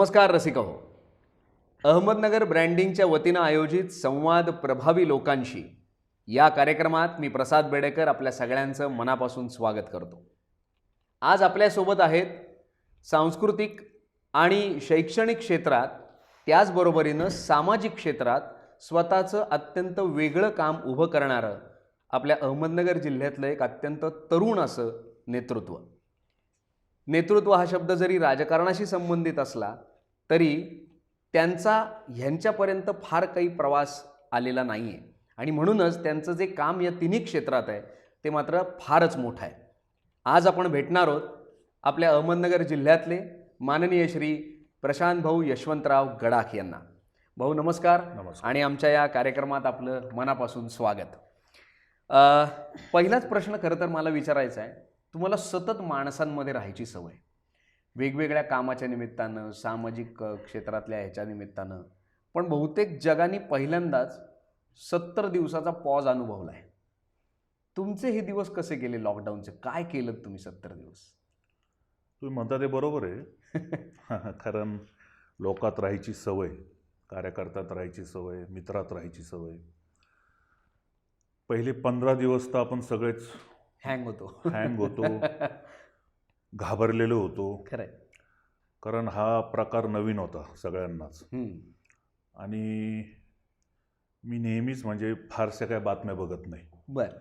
नमस्कार रसिक हो. अहमदनगर ब्रँडिंगच्या वतीनं आयोजित संवाद प्रभावी लोकांशी या कार्यक्रमात मी प्रसाद बेडेकर आपल्या सगळ्यांचं मनापासून स्वागत करतो. आज आपल्यासोबत आहेत सांस्कृतिक आणि शैक्षणिक क्षेत्रात त्याचबरोबरीनं सामाजिक क्षेत्रात स्वतःचं अत्यंत वेगळं काम उभं करणारं आपल्या अहमदनगर जिल्ह्यातलं एक अत्यंत तरुण असं नेतृत्व. नेतृत्व हा शब्द जरी राजकारणाशी संबंधित असला तरी त्यांचा ह्यांच्यापर्यंत फार काही प्रवास आलेला नाही आहे आणि म्हणूनच त्यांचं जे काम या तिन्ही क्षेत्रात आहे ते मात्र फारच मोठं आहे. आज आपण भेटणार आहोत आपल्या अहमदनगर जिल्ह्यातले माननीय श्री प्रशांत भाऊ यशवंतराव गडाख यांना. भाऊ नमस्कार. आणि आमच्या या कार्यक्रमात आपलं मनापासून स्वागत. पहिलाच प्रश्न खरं तर मला विचारायचा आहे, तुम्हाला सतत माणसांमध्ये राहायची सवय, वेगवेगळ्या कामाच्या निमित्तानं, सामाजिक क्षेत्रातल्या ह्याच्या निमित्तानं, पण बहुतेक जगाने पहिल्यांदाच 70 दिवसाचा पॉज अनुभवला आहे. तुमचे हे दिवस कसे गेले लॉकडाऊनचे? काय केलं तुम्ही 70 दिवस? तुम्ही म्हणता ते बरोबर आहे. कारण लोकात राहायची सवय, कार्यकर्त्यात राहायची सवय, मित्रात राहायची सवय. पहिले 15 दिवस तर आपण सगळेच हँग होतो, घाबरलेलो होतो. खरंय. कारण हा प्रकार नवीन होता सगळ्यांनाच. आणि मी नेहमीच म्हणजे फारशा काय बातम्या बघत नाही. बरं.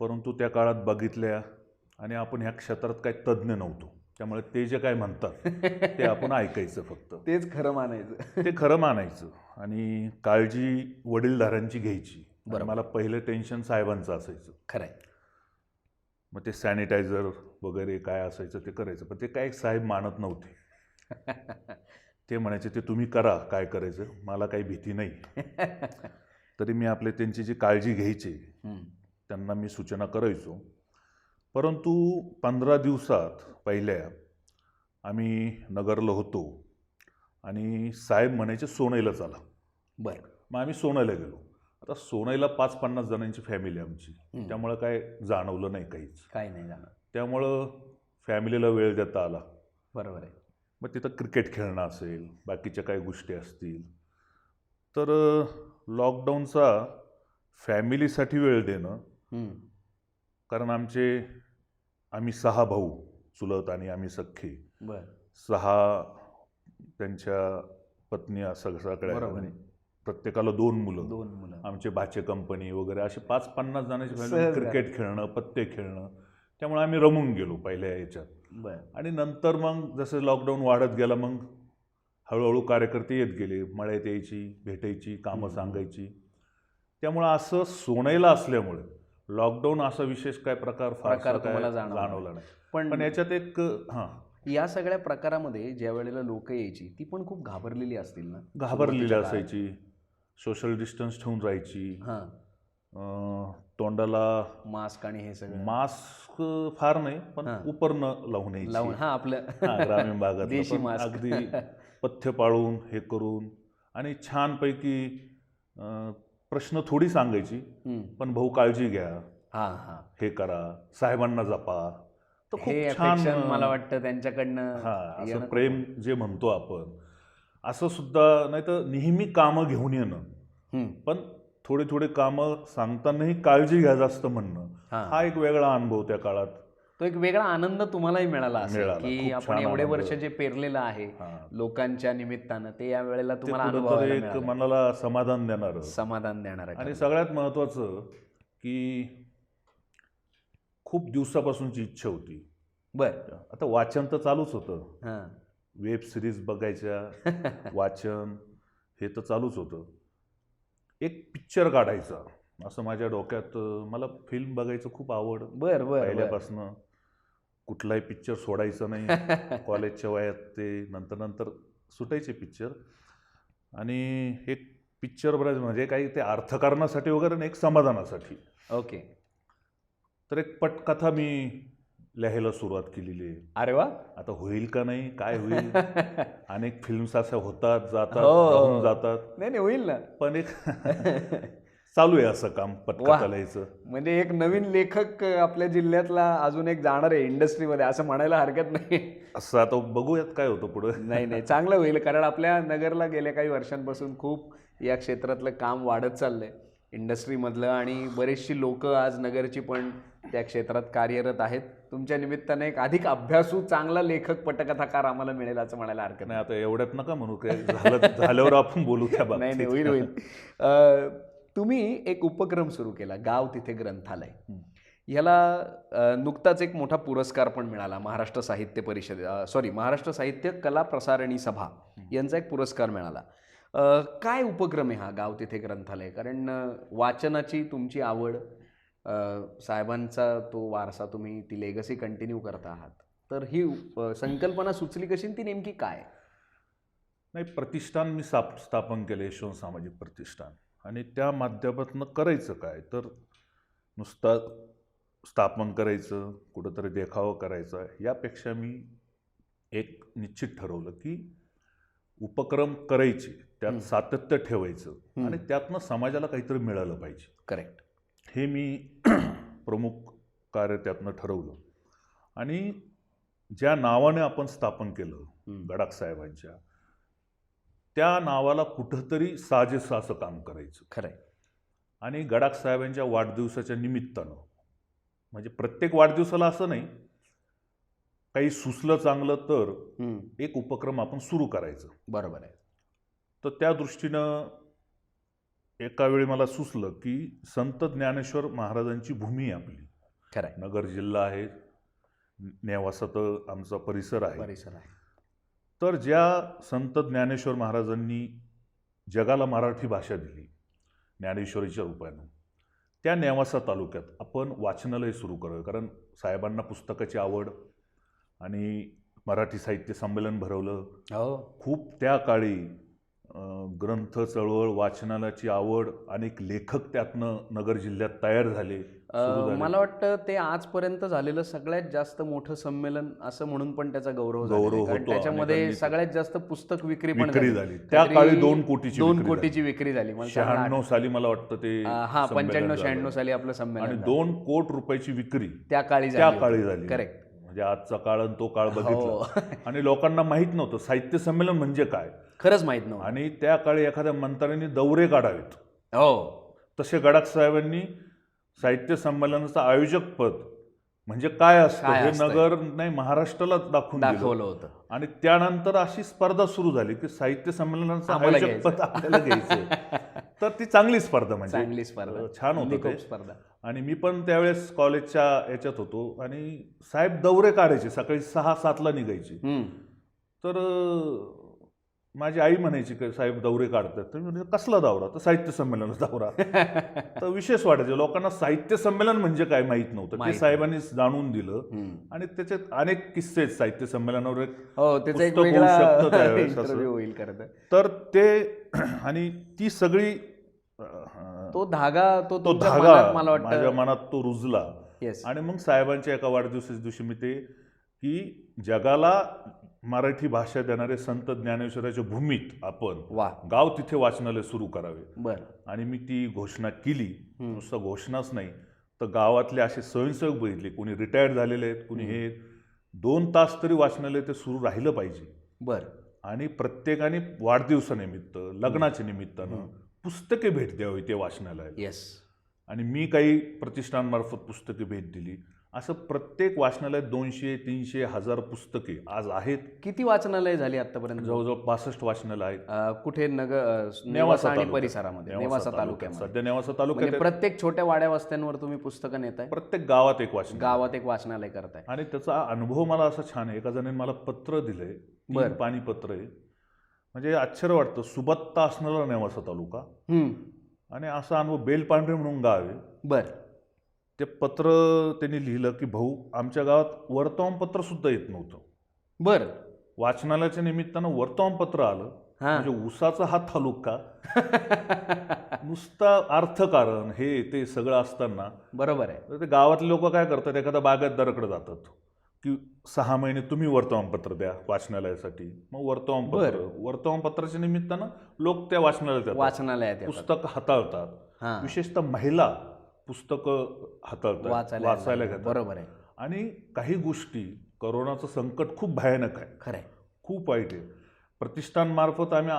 परंतु त्या काळात बघितल्या आणि आपण ह्या क्षेत्रात काही तज्ज्ञ नव्हतो, त्यामुळे ते जे काय म्हणतात ते आपण ऐकायचं फक्त. तेच खरं मानायचं. ते खरं मानायचं आणि काळजी वडीलधाऱ्यांची घ्यायची. मला पहिलं टेन्शन साहेबांचं असायचं. खरंय. मग ते सॅनिटायझर वगैरे काय असायचं ते करायचं, पण ते काय साहेब मानत नव्हते. ते म्हणायचे ते तुम्ही करा काय करायचं, मला काही भीती नाही. तरी मी आपले त्यांची जी काळजी घ्यायची त्यांना मी सूचना करायचो. परंतु 15 दिवसात पहिल्या आम्ही नगरला होतो आणि साहेब म्हणायचे सोनईला चला. बरं. मग आम्ही सोनईला गेलो. आता सोनईला 50-50 जणांची फॅमिली आमची, त्यामुळं काय जाणवलं नाही काहीच. काही नाही जाणवलं. त्यामुळं फॅमिलीला वेळ देता आला. बरोबर आहे. मग तिथं क्रिकेट खेळणं असेल, बाकीच्या काही गोष्टी असतील, तर लॉकडाऊनचा फॅमिलीसाठी वेळ देणं. कारण आम्ही 6 भाऊ चुलत आणि आम्ही सख्खे. बरं. 6 त्यांच्या पत्नी असं सगळ्या, प्रत्येकाला 2 मुलं. आमचे भाचे कंपनी वगैरे असे 5-50 जणांची फॅमिली. क्रिकेट खेळणं, पत्ते खेळणं, त्यामुळे आम्ही रमून गेलो पहिल्या याच्यात. आणि नंतर मग जसं लॉकडाऊन वाढत गेला मग हळूहळू कार्यकर्ते येत गेले, मळ्यात यायची, भेटायची, कामं सांगायची. त्यामुळं असं सोनायला असल्यामुळे लॉकडाऊन असा विशेष काय प्रकार तुम्हाला जाणवला नाही. पण याच्यात एक या सगळ्या प्रकारामध्ये ज्या वेळेला लोक यायची ती पण खूप घाबरलेली असतील ना? घाबरलेली असायची, सोशल डिस्टन्स ठेवून राहायची, तोंडाला मास्क आणि हे सगळं. मास्क फार नाही पण उपरणं लावून यायची. आपलं ग्रामीण भागात देशी मास्क अगदी पथ्य पाळून हे करून. आणि छानपैकी प्रश्न थोडी सांगायची, पण भाऊ काळजी घ्या, हे करा, साहेबांना जपा. हे छान मला वाटतं त्यांच्याकडनं. असं प्रेम जे म्हणतो आपण असं सुद्धा नाही, तर नेहमी कामं घेऊन येणं, पण थोडे कामं सांगतानाही काळजी घ्या जास्त म्हणणं. हा एक वेगळा अनुभव त्या काळात. तो एक वेगळा आनंद तुम्हालाही मिळाला असेल की आपण एवढे वर्ष जे पेरलेलं आहे लोकांच्या निमित्तानं ते या वेळेला तुम्हाला अनुभवायला एक मनाला समाधान देणार. आणि सगळ्यात महत्वाचं की खूप दिवसापासूनची इच्छा होती. बरं. आता वाचन तर चालूच होतं, वेब सिरीज बघायच्या, वाचन हे तर चालूच होतं. एक पिक्चर काढायचा असं माझ्या डोक्यात. मला फिल्म बघायचं खूप आवड पहिल्यापासनं. कुठलाही पिक्चर सोडायचं नाही. कॉलेजच्या वयात ते नंतर सुटायचे पिक्चर. आणि एक पिक्चर बघायचं म्हणजे काही ते अर्थकारणासाठी वगैरे नाही, एक समाधानासाठी. ओके. तर एक पटकथा मी लिहायला सुरुवात केलेली आहे. अरे वा. आता होईल का नाही, काय होईल. अनेक फिल्म्स अशा होतात, जातात. नाही होईल ना. पण एक चालू आहे असं काम पटकथा लिहायचं. म्हणजे एक नवीन लेखक आपल्या जिल्ह्यातला अजून एक जाणार आहे इंडस्ट्रीमध्ये असं म्हणायला हरकत नाही. असं आता बघूयात काय होतं पुढं. नाही नाही, चांगलं होईल, कारण आपल्या नगरला गेल्या काही वर्षांपासून खूप या क्षेत्रातलं काम वाढत चाललंय इंडस्ट्रीमधलं, आणि बरेचशी लोक आज नगरची पण त्या क्षेत्रात कार्यरत आहेत. तुमच्या निमित्तानं एक अधिक अभ्यासू चांगला लेखक पटकथाकार आम्हाला मिळेल असं म्हणायला हरकत नाही, आता एवढ्यात नका म्हणू, काय झाल्यावर आपण बोलू त्या नाही नाही, बाबतीत. होईल होईल. तुम्ही एक उपक्रम सुरू केला, गाव तिथे ग्रंथालय. ह्याला नुकताच एक मोठा पुरस्कार पण मिळाला, महाराष्ट्र साहित्य परिषद महाराष्ट्र साहित्य कला प्रसारणी सभा यांचा एक पुरस्कार मिळाला. काय उपक्रम आहे हा गाव तिथे ग्रंथालय? कारण वाचनाची तुमची आवड, साहेबांचा तो वारसा, तुम्ही ती लेगसी कंटिन्यू करता आहात, तर ही संकल्पना सुचली कशी, ती नेमकी काय? नाही, प्रतिष्ठान मी स्थापन केलं, यशवंत सामाजिक प्रतिष्ठान, आणि त्या माध्यमातून करायचं काय, तर नुसतं स्थापन करायचं, कुठंतरी देखावा करायचा, यापेक्षा मी एक निश्चित ठरवलं की उपक्रम करायचे, त्यात सातत्य ठेवायचं, आणि त्यातनं समाजाला काहीतरी मिळालं पाहिजे. करेक्ट. हे मी प्रमुख कार्य त्यातनं ठरवलं. आणि ज्या नावाने आपण स्थापन केलं गडाख साहेबांच्या, त्या नावाला कुठंतरी साजेसं असं काम करायचं. खरंय. आणि गडाख साहेबांच्या वाढदिवसाच्या निमित्तानं, म्हणजे प्रत्येक वाढदिवसाला असं नाही, काही सुचलं चांगलं तर एक उपक्रम आपण सुरू करायचं. बरोबर आहे. तर त्या दृष्टीनं एका वेळी मला सुचलं की संत ज्ञानेश्वर महाराजांची भूमी आहे आपली. खरंय. नगर जिल्हा आहे, नेवासात आमचा परिसर आहे. तर ज्या संत ज्ञानेश्वर महाराजांनी जगाला मराठी भाषा दिली ज्ञानेश्वरीच्या रूपानं, त्या नेवासा तालुक्यात आपण वाचनालय सुरू करावं. कारण साहेबांना पुस्तकाची आवड, आणि मराठी साहित्य संमेलन भरवलं. खूप त्या काळी ग्रंथ चळवळ, वाचनालयाची आवड, अनेक लेखक त्यातनं नगर जिल्ह्यात तयार झाले. मला वाटतं ते आजपर्यंत झालेलं सगळ्यात जास्त मोठं संमेलन असं म्हणून पण त्याचा गौरव होतो. त्याच्यामध्ये सगळ्यात जास्त पुस्तक विक्री झाली. त्या काळी 2 कोटीची विक्री झाली. 96 साली मला वाटतं ते, 95-96 साली आपलं संमेलन, आणि 2 कोटी रुपयाची विक्री त्या काळी झाली. करेक्ट. म्हणजे आजचा काळ आणि तो काळ बघितला, आणि लोकांना माहित नव्हतं साहित्य संमेलन म्हणजे काय, खरंच माहित नव्हतं. आणि त्या काळी एखाद्या मंत्र्यांनी दौरे काढावेत, तसे गडाख साहेबांनी साहित्य संमेलनाचं आयोजक पद म्हणजे काय असतं हे नगर नाही महाराष्ट्राला दाखवलं होतं. आणि त्यानंतर अशी स्पर्धा सुरू झाली की साहित्य संमेलनाचं आयोजक पद आपल्याला घ्यायचं. तर ती चांगली स्पर्धा, म्हणजे चांगली स्पर्धा, छान होती स्पर्धा. आणि मी पण त्यावेळेस कॉलेजच्या याच्यात होतो, आणि साहेब दौरे काढायचे, सकाळी 6-7ला निघायचे. तर माझी आई म्हणायची की साहेब दौरे काढतात, तर म्हणजे कसला दौरा, तर साहित्य संमेलनाचा दौरा. तर विशेष वाटायचं, लोकांना साहित्य संमेलन म्हणजे काय माहीत नव्हतं, ते साहेबांनी जाणून दिलं. आणि त्याच्यात अनेक किस्से साहित्य संमेलनावर तर ते, आणि ती सगळी तो धागा मला वाटतं माझ्या मनात तो रुजला. आणि मग साहेबांच्या एका वाढदिवसाच्या दिवशी मी ते की जगाला मराठी भाषा देणारे संत ज्ञानेश्वराच्या भूमीत आपण गाव तिथे वाचनालय सुरू करावे. आणि मी ती घोषणा केली. नुसतं घोषणाच नाही, तर गावातले असे स्वयंसेवक बघितले, कोणी रिटायर्ड झालेले आहेत, कोणी हे 2 तास तरी वाचनालय ते सुरू राहिलं पाहिजे. आणि प्रत्येकाने वाढदिवसानिमित्त, लग्नाच्या निमित्तानं पुस्तके भेट द्यावी ते वाचनालयाला. आणि मी काही प्रतिष्ठानमार्फत पुस्तके भेट दिली. असं प्रत्येक वाचनालयात 200, 300, 1000 पुस्तके आज आहेत. किती वाचनालय झाली आतापर्यंत? जवळजवळ 65 वाचनालय आहेत. कुठे? नेवासा आणि परिसरामध्ये, नेवासा तालुक्यामध्ये. सध्या नेवासा तालुक्यात प्रत्येक छोट्या वाड्या वस्त्यांवर तुम्ही पुस्तकं नेताय? प्रत्येक गावात एक वाचनालय करताय. आणि त्याचा अनुभव मला असा छान आहे. एका जणांनी मला पत्र दिलंय, 3 पानी पत्र आहे. म्हणजे आश्चर्य वाटतं, सुबत्ता असणारा नेवासा तालुका, आणि असा अनुभव, बेलपांढरे म्हणून गाव आहे. ते पत्र त्यांनी लिहिलं की भाऊ, आमच्या गावात वर्तमानपत्र सुद्धा येत नव्हतं. वाचनालयाच्या निमित्तानं वर्तमानपत्र आलं. म्हणजे उसाचा हा तालुका, नुसता अर्थकारण हे ते सगळं असताना, बरोबर आहे, ते गावातले लोक काय करतात, एखाद्या बागायतदाराकडे जातात की 6 महिने तुम्ही वर्तमानपत्र द्या वाचनालयासाठी. मग वर्तमानपत्राच्या निमित्तानं लोक त्या वाचनालयात पुस्तकं हाताळतात. विशेषतः महिला पुस्तकं हाताळतात, वाचायला घेतात. बरोबर आहे. आणि काही गोष्टी करोनाचं संकट खूप भयानक आहे, खरंय. खूप वाईट आहे. प्रतिष्ठानमार्फत आम्ही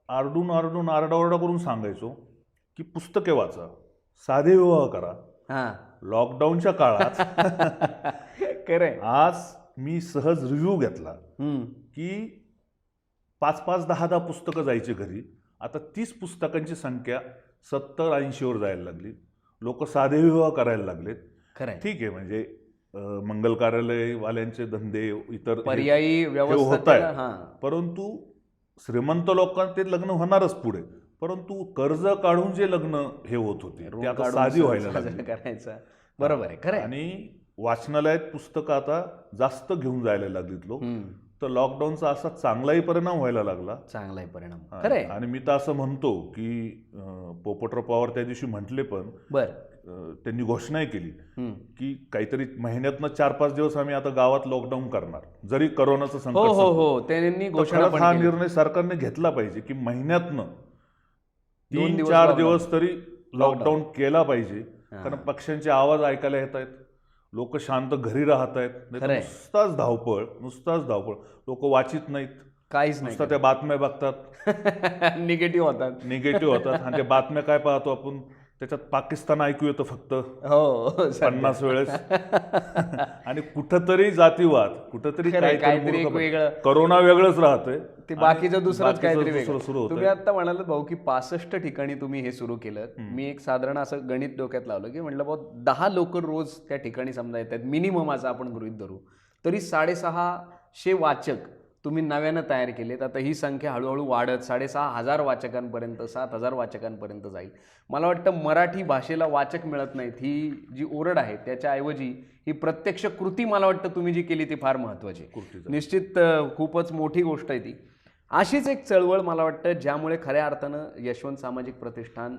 आरडून आरडाओरडा करून सांगायचो की पुस्तके वाचा, साधे विवाह करा. हा. लॉकडाऊनच्या काळात खरंय. आज मी सहज रिव्ह्यू घेतला की 5-5, 10-10 पुस्तकं जायची घरी. आता 30 पुस्तकांची संख्या 70-80वर जायला लागली. लोक साधे विवाह करायला लागलेत. खरंय. ठीक आहे, म्हणजे मंगल कार्यालयवाल्यांचे धंदे इतर पर्यायी होत व्यवस्था. आहे, परंतु श्रीमंत लोकांना ते लग्न होणारच पुढे, परंतु कर्ज काढून जे लग्न हे होत होते ते आता साधी व्हायला लागली. करायचं. बरोबर आहे. खरंय. आणि वाचनालयात पुस्तकं आता जास्त घेऊन जायला लागलीत लोक. तर लॉकडाऊनचा असा चांगलाही परिणाम व्हायला लागला. चांगलाही परिणाम. खरंय. आणि मी तर असं म्हणतो की पोपटराव पवार त्या दिवशी म्हटले पण, त्यांनी घोषणाही केली की काहीतरी महिन्यातनं 4-5 दिवस आम्ही आता गावात लॉकडाऊन करणार, जरी करोनाचं संकट. त्यांनी घोषणा हा निर्णय सरकारने घेतला पाहिजे की महिन्यातनं 3-4 दिवस तरी लॉकडाऊन केला पाहिजे. कारण पक्ष्यांचे आवाज ऐकायला येत आहेत, लोक शांत घरी राहत आहेत. नुसताच धावपळ. लोक वाचित नाहीत, काहीच नाही, नुसतं त्या बातम्या बघतात, निगेटिव्ह होतात. आणि त्या बातम्या काय पाहतो आपण, त्याच्यात पाकिस्तान ऐकू येतं फक्त 50 वेळेस. आणि कुठंतरी जातीवाद, कुठंतरी काहीतरी वेगळं, करोना वेगळंच राहतंय, ते बाकीचं दुसरंच काहीतरी वेगळं सुरू होतं. तुम्ही आता म्हणाल भाऊ की 65 ठिकाणी तुम्ही हे सुरू केलं. मी एक साधारण असं गणित डोक्यात लावलं की म्हटलं भाऊ 10 लोक रोज त्या ठिकाणी समजा येतात मिनिमम, असं आपण गृहीत धरू, तरी 650 वाचक तुम्ही नव्यानं तयार केलेत. आता ही संख्या हळूहळू वाढत 6500 वाचकांपर्यंत, 7000 वाचकांपर्यंत जाईल. मला वाटतं मराठी भाषेला वाचक मिळत नाहीत, ही जी ओरड आहे त्याच्याऐवजी ही प्रत्यक्ष कृती मला वाटतं तुम्ही जी केली ती फार महत्त्वाची. निश्चित खूपच मोठी गोष्ट आहे ती. अशीच एक चळवळ मला वाटतं ज्यामुळे खऱ्या अर्थानं यशवंत सामाजिक प्रतिष्ठान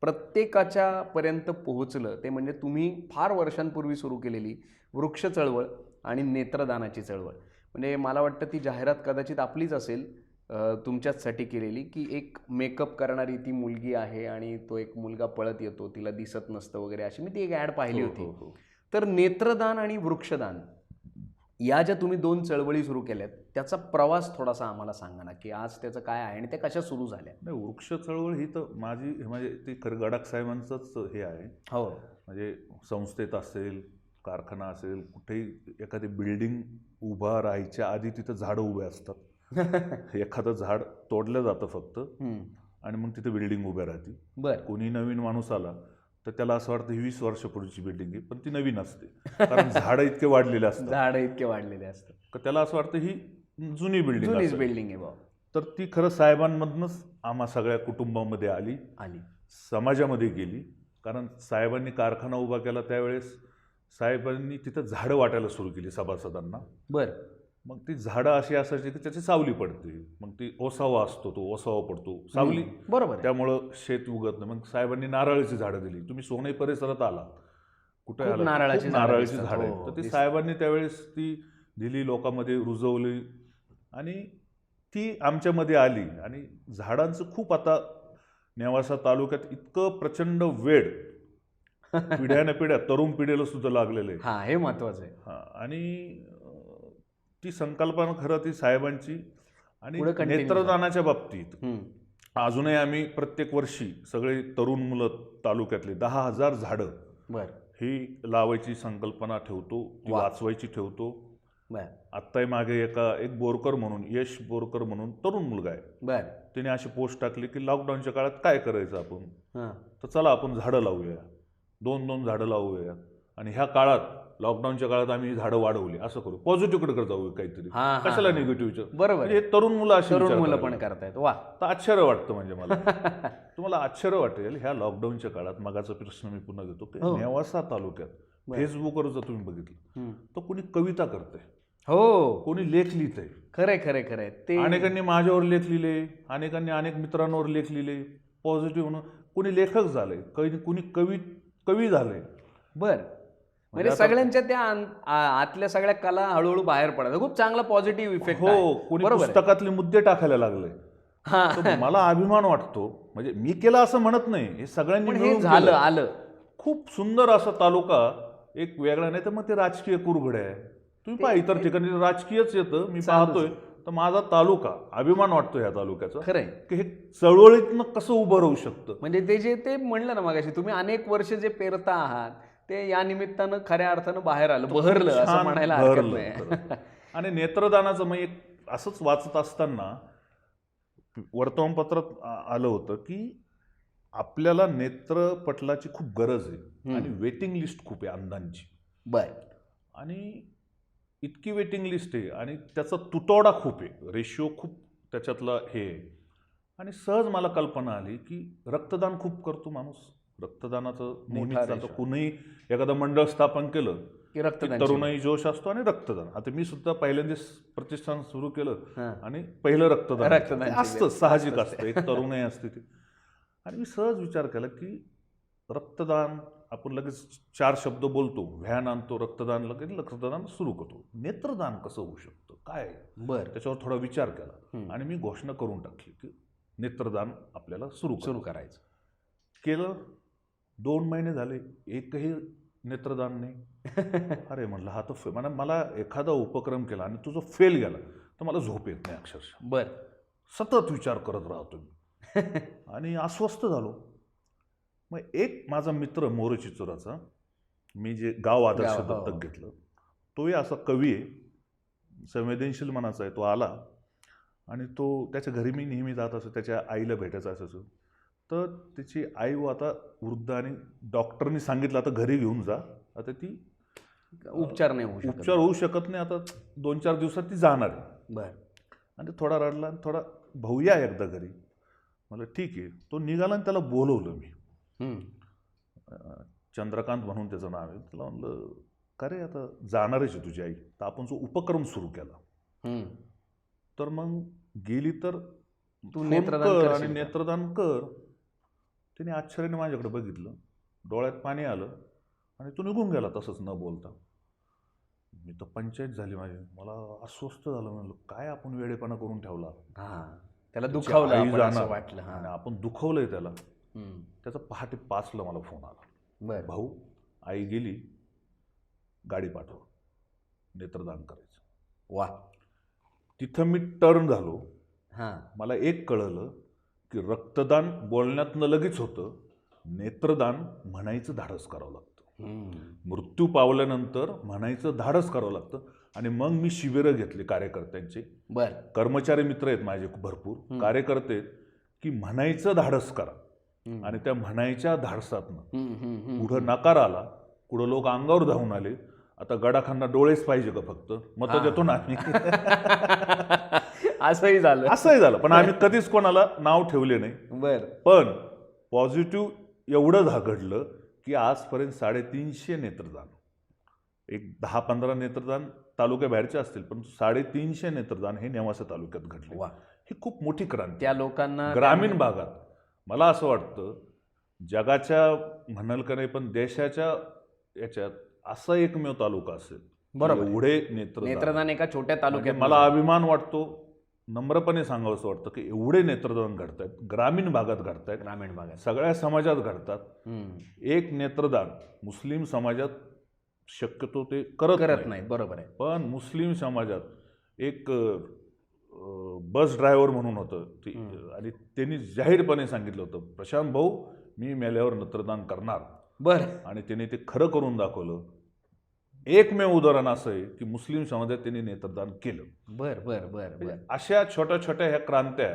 प्रत्येकाच्या पर्यंत पोहोचलं, ते म्हणजे तुम्ही फार वर्षांपूर्वी सुरू केलेली वृक्ष चळवळ आणि नेत्रदानाची चळवळ. म्हणजे मला वाटतं ती जाहिरात कदाचित आपलीच असेल, तुमच्याचसाठी केलेली, की एक मेकअप करणारी ती मुलगी आहे आणि तो एक मुलगा पळत येतो, तिला दिसत नसतं वगैरे, अशी मी ती एक ॲड पाहिली होती. तर नेत्रदान आणि वृक्षदान या ज्या तुम्ही 2 चळवळी सुरू केल्यात त्याचा प्रवास थोडासा आम्हाला सांगा ना, की आज त्याचं काय आहे आणि त्या कशा सुरू झाल्या. नाही, वृक्ष चळवळ ही तर माझी, म्हणजे ती गडाख साहेबांचंच हे आहे. हो, म्हणजे संस्थेत असेल, कारखाना असेल, कुठेही एखादी बिल्डिंग उभा राहायच्या आधी तिथं झाडं उभे असतात. एखादं झाड तोडलं जातं फक्त, आणि मग तिथे बिल्डिंग उभ्या राहते. कोणी नवीन माणूस आला तर त्याला असं वाटतं ही 20 वर्षापूर्वीची बिल्डिंग आहे, पण ती नवीन असते, कारण झाडं इतके वाढलेले असतात. तर त्याला असं वाटतं ही जुनी बिल्डिंग आहे. तर ती खरं साहेबांमधनंच आम्हा सगळ्या कुटुंबामध्ये आली, समाजामध्ये गेली. कारण साहेबांनी कारखाना उभा केला त्यावेळेस साहेबांनी तिथं झाडं वाटायला सुरू केली सभासदांना. मग ती झाडं अशी असायची की त्याची सावली पडते, मग ती ओसावा असतो, तो ओसावा पडतो, सावली, त्यामुळं शेत उगत नाही. मग साहेबांनी नारळाची झाडं दिली. तुम्ही सोनई परिसरात आला, कुठे आला, नारळाची झाडं आहेत. तर ती साहेबांनी त्यावेळेस ती दिली, लोकांमध्ये रुजवली, आणि ती आमच्यामध्ये आली. आणि झाडांचं खूप आता नेवासा तालुक्यात इतकं प्रचंड वेड पिढ्याने पिढ्या, तरुण पिढीला सुद्धा लागलेलं आहे. हे महत्वाचं आहे. आणि ती संकल्पना खरं ती साहेबांची. आणि नेत्रदानाच्या बाबतीत अजूनही आम्ही प्रत्येक वर्षी सगळे तरुण मुलं तालुक्यातले 10,000 झाडं ही लावायची संकल्पना ठेवतो, ती वाचवायची ठेवतो. आत्ताही मागे एक बोरकर म्हणून, यश बोरकर म्हणून तरुण मुलगा आहे, त्याने अशी पोस्ट टाकली की लॉकडाऊनच्या काळात काय करायचं आपण, तर चला आपण झाडं लावूया, 2-2 झाडं लावूया, आणि ह्या काळात, लॉकडाऊनच्या काळात आम्ही झाडं वाढवली, असं करू, पॉझिटिव्हकडे जाऊ काहीतरी, कशाला निगेटिव्हचं. बरोबर. हे तरुण मुलं पण करतायत. वा, तर आश्चर्य वाटतं. म्हणजे मला तुम्हाला आश्चर्य वाटेल, ह्या लॉकडाऊनच्या काळात, मगाचा प्रश्न मी पुन्हा घेतो, की नेवासा तालुक्यात फेसबुकवर जर तुम्ही बघितलं तर कोणी कविता करते, कोणी लेख लिहितंय. खरंय. ते अनेकांनी माझ्यावर लेख लिहिले, अनेकांनी अनेक मित्रांवर लेख लिहिले, पॉझिटिव्ह म्हणून. कोणी लेखक झालंय, कोणी कवी झालंय. म्हणजे सगळ्यांच्या त्या आतल्या सगळ्या कला हळूहळू बाहेर पडतात. खूप चांगला पॉझिटिव्ह इफेक्ट. कोणी पुस्तकातले मुद्दे टाकायला लागले. मला अभिमान वाटतो. म्हणजे मी केलं असं म्हणत नाही, हे सगळ्यांनी झालं. खूप सुंदर असा तालुका, एक वेगळा. नाही तर मग ते राजकीय कुरघडे आहे, तुम्ही पहा इतर ठिकाणी राजकीयच येतं, मी पाहतोय तर माझा तालुका अभिमान वाटतो ह्या तालुक्याचा खरंय की हे चळवळीतनं कसं उभं राहू शकतं. म्हणजे ते जे ते म्हणलं ना मगाशी, तुम्ही अनेक वर्ष जे पेरता आहात ते या निमित्तानं खऱ्या अर्थानं बाहेर आलं, बहरलं असं छान म्हणायला हरकत भरलं नाही. खरं. आणि नेत्रदानाचं मग एक असंच वाचत असताना वर्तमानपत्रात आलं होतं की आपल्याला नेत्रपटलाची खूप गरज आहे आणि वेटिंग लिस्ट खूप आहे अंधांची. बर. आणि इतकी वेटिंग लिस्ट आहे आणि त्याचा तुटवडा खूप आहे, रेशिओ खूप त्याच्यातला हे आहे. आणि सहज मला कल्पना आली की रक्तदान खूप करतो माणूस, रक्तदानाचं नेहमीच चालतं. कुणीही एखादं मंडळ स्थापन केलं की रक्तदान, तरुणाई जोश असतो आणि रक्तदान. आता मी सुद्धा पहिल्यांदा प्रतिष्ठान सुरू केलं आणि पहिलं रक्तदान असतं, साहजिक असतं, एक तरुणाई असते ती. आणि मी सहज विचार केला की रक्तदान आपण लगेच 4 शब्द बोलतो, व्हॅन आणतो, रक्तदान, लगेच रक्तदान सुरू करतो. नेत्रदान कसं होऊ शकतं, काय बर, त्याच्यावर थोडा विचार केला आणि मी घोषणा करून टाकली की नेत्रदान आपल्याला सुरू करायचं. केलं. 2 महिने झाले, एकही नेत्रदान नाही. अरे म्हणलं हा तर मला एखादा उपक्रम केला आणि तो जो फेल गेला तर मला झोप येत नाही अक्षरशः. बर. सतत विचार करत राहतो मी आणि अस्वस्थ झालो. मग एक माझा मित्र मोरचिचोराचा, मी जे गाव आदर्श दत्तक घेतलं, तोही असा कवी आहे, संवेदनशील मनाचा आहे. तो आला आणि तो त्याच्या घरी मी नेहमी जात असो, त्याच्या आईला भेटायचं असायचं. तर त्याची आई आता वृद्ध आणि डॉक्टरनी सांगितलं आता घरी घेऊन जा, आता ती उपचार होऊ शकत नाही, आता 2-4 दिवसात ती जाणार आहे. बर. आणि थोडा रडला आणि थोडा भाऊ या एकदा घरी. मला ठीक आहे. तो निघाला आणि त्याला बोलवलं मी. चंद्रकांत म्हणून त्याचं नाव आहे. त्याला म्हणलं का रे आता जाणारच आहे तुझी आई, तर आपण जो उपक्रम सुरू केला तर मग गेली तर तू नेत्रदान कर. त्याने आश्चर्याने माझ्याकडे बघितलं, डोळ्यात पाणी आलं आणि तो निघून गेला तसंच न बोलता. मी तर पंचायत झाली माझी, मला अस्वस्थ झालं. म्हणलं काय आपण वेडेपणा करून ठेवला, त्याला दुखावलं वाटलं आणि आपण दुखवलंय त्याला. त्याचा पहाटे 5ला मला फोन आला, भाऊ आई गेली, गाडी पाठव, नेत्रदान करायचं. वा. तिथं मी टर्न झालो. मला एक कळलं की रक्तदान बोलण्यातनं लगेच होतं, नेत्रदान म्हणायचं धाडस करावं लागतं. मृत्यू पावल्यानंतर म्हणायचं धाडस करावं लागतं. आणि मग मी शिबिरं घेतली कार्यकर्त्यांचे. कर्मचारी मित्र आहेत माझे भरपूर कार्यकर्ते, की म्हणायचं धाडस करा. आणि त्या म्हणायच्या धाडसातनं पुढं नकार आला, पुढं लोक अंगावर धावून आले. आता गडाखांना डोळेच पाहिजे का फक्त, मत देतो ना आम्ही. असंही झालं. पण आम्ही कधीच कोणाला नाव ठेवले नाही. पण पॉझिटिव्ह एवढं घडलं की आजपर्यंत 350 नेत्रदान, एक 10-15 नेत्रदान तालुक्याबाहेरचे असतील, पण 350 नेत्रदान हे नेवासा तालुक्यात घडले. ही खूप मोठी क्रांती त्या लोकांना ग्रामीण भागात. मला असं वाटतं जगाच्या म्हणाल का नाही पण देशाच्या याच्यात असा एकमेव तालुका असेल एवढे नेत्रदान एका छोट्या तालुक्यात. मला अभिमान वाटतो, नम्रपणे सांगावंसं वाटतं की एवढे नेत्रदान घडतायत, ग्रामीण भागात घडतायत, ग्रामीण भागात सगळ्या समाजात घडतात. एक नेत्रदान मुस्लिम समाजात शक्यतो ते करत नाही, बरोबर आहे. पण मुस्लिम समाजात एक बस ड्रायव्हर म्हणून होतं आणि त्यांनी जाहीरपणे सांगितलं होतं, प्रशांत भाऊ मी मेल्यावर नेत्रदान करणार. आणि त्यांनी ते खरं करून दाखवलं. एकमेव उदाहरण असं आहे की मुस्लिम समाजात त्यांनी नेत्रदान केलं. अशा छोट्या छोट्या ह्या क्रांत्या,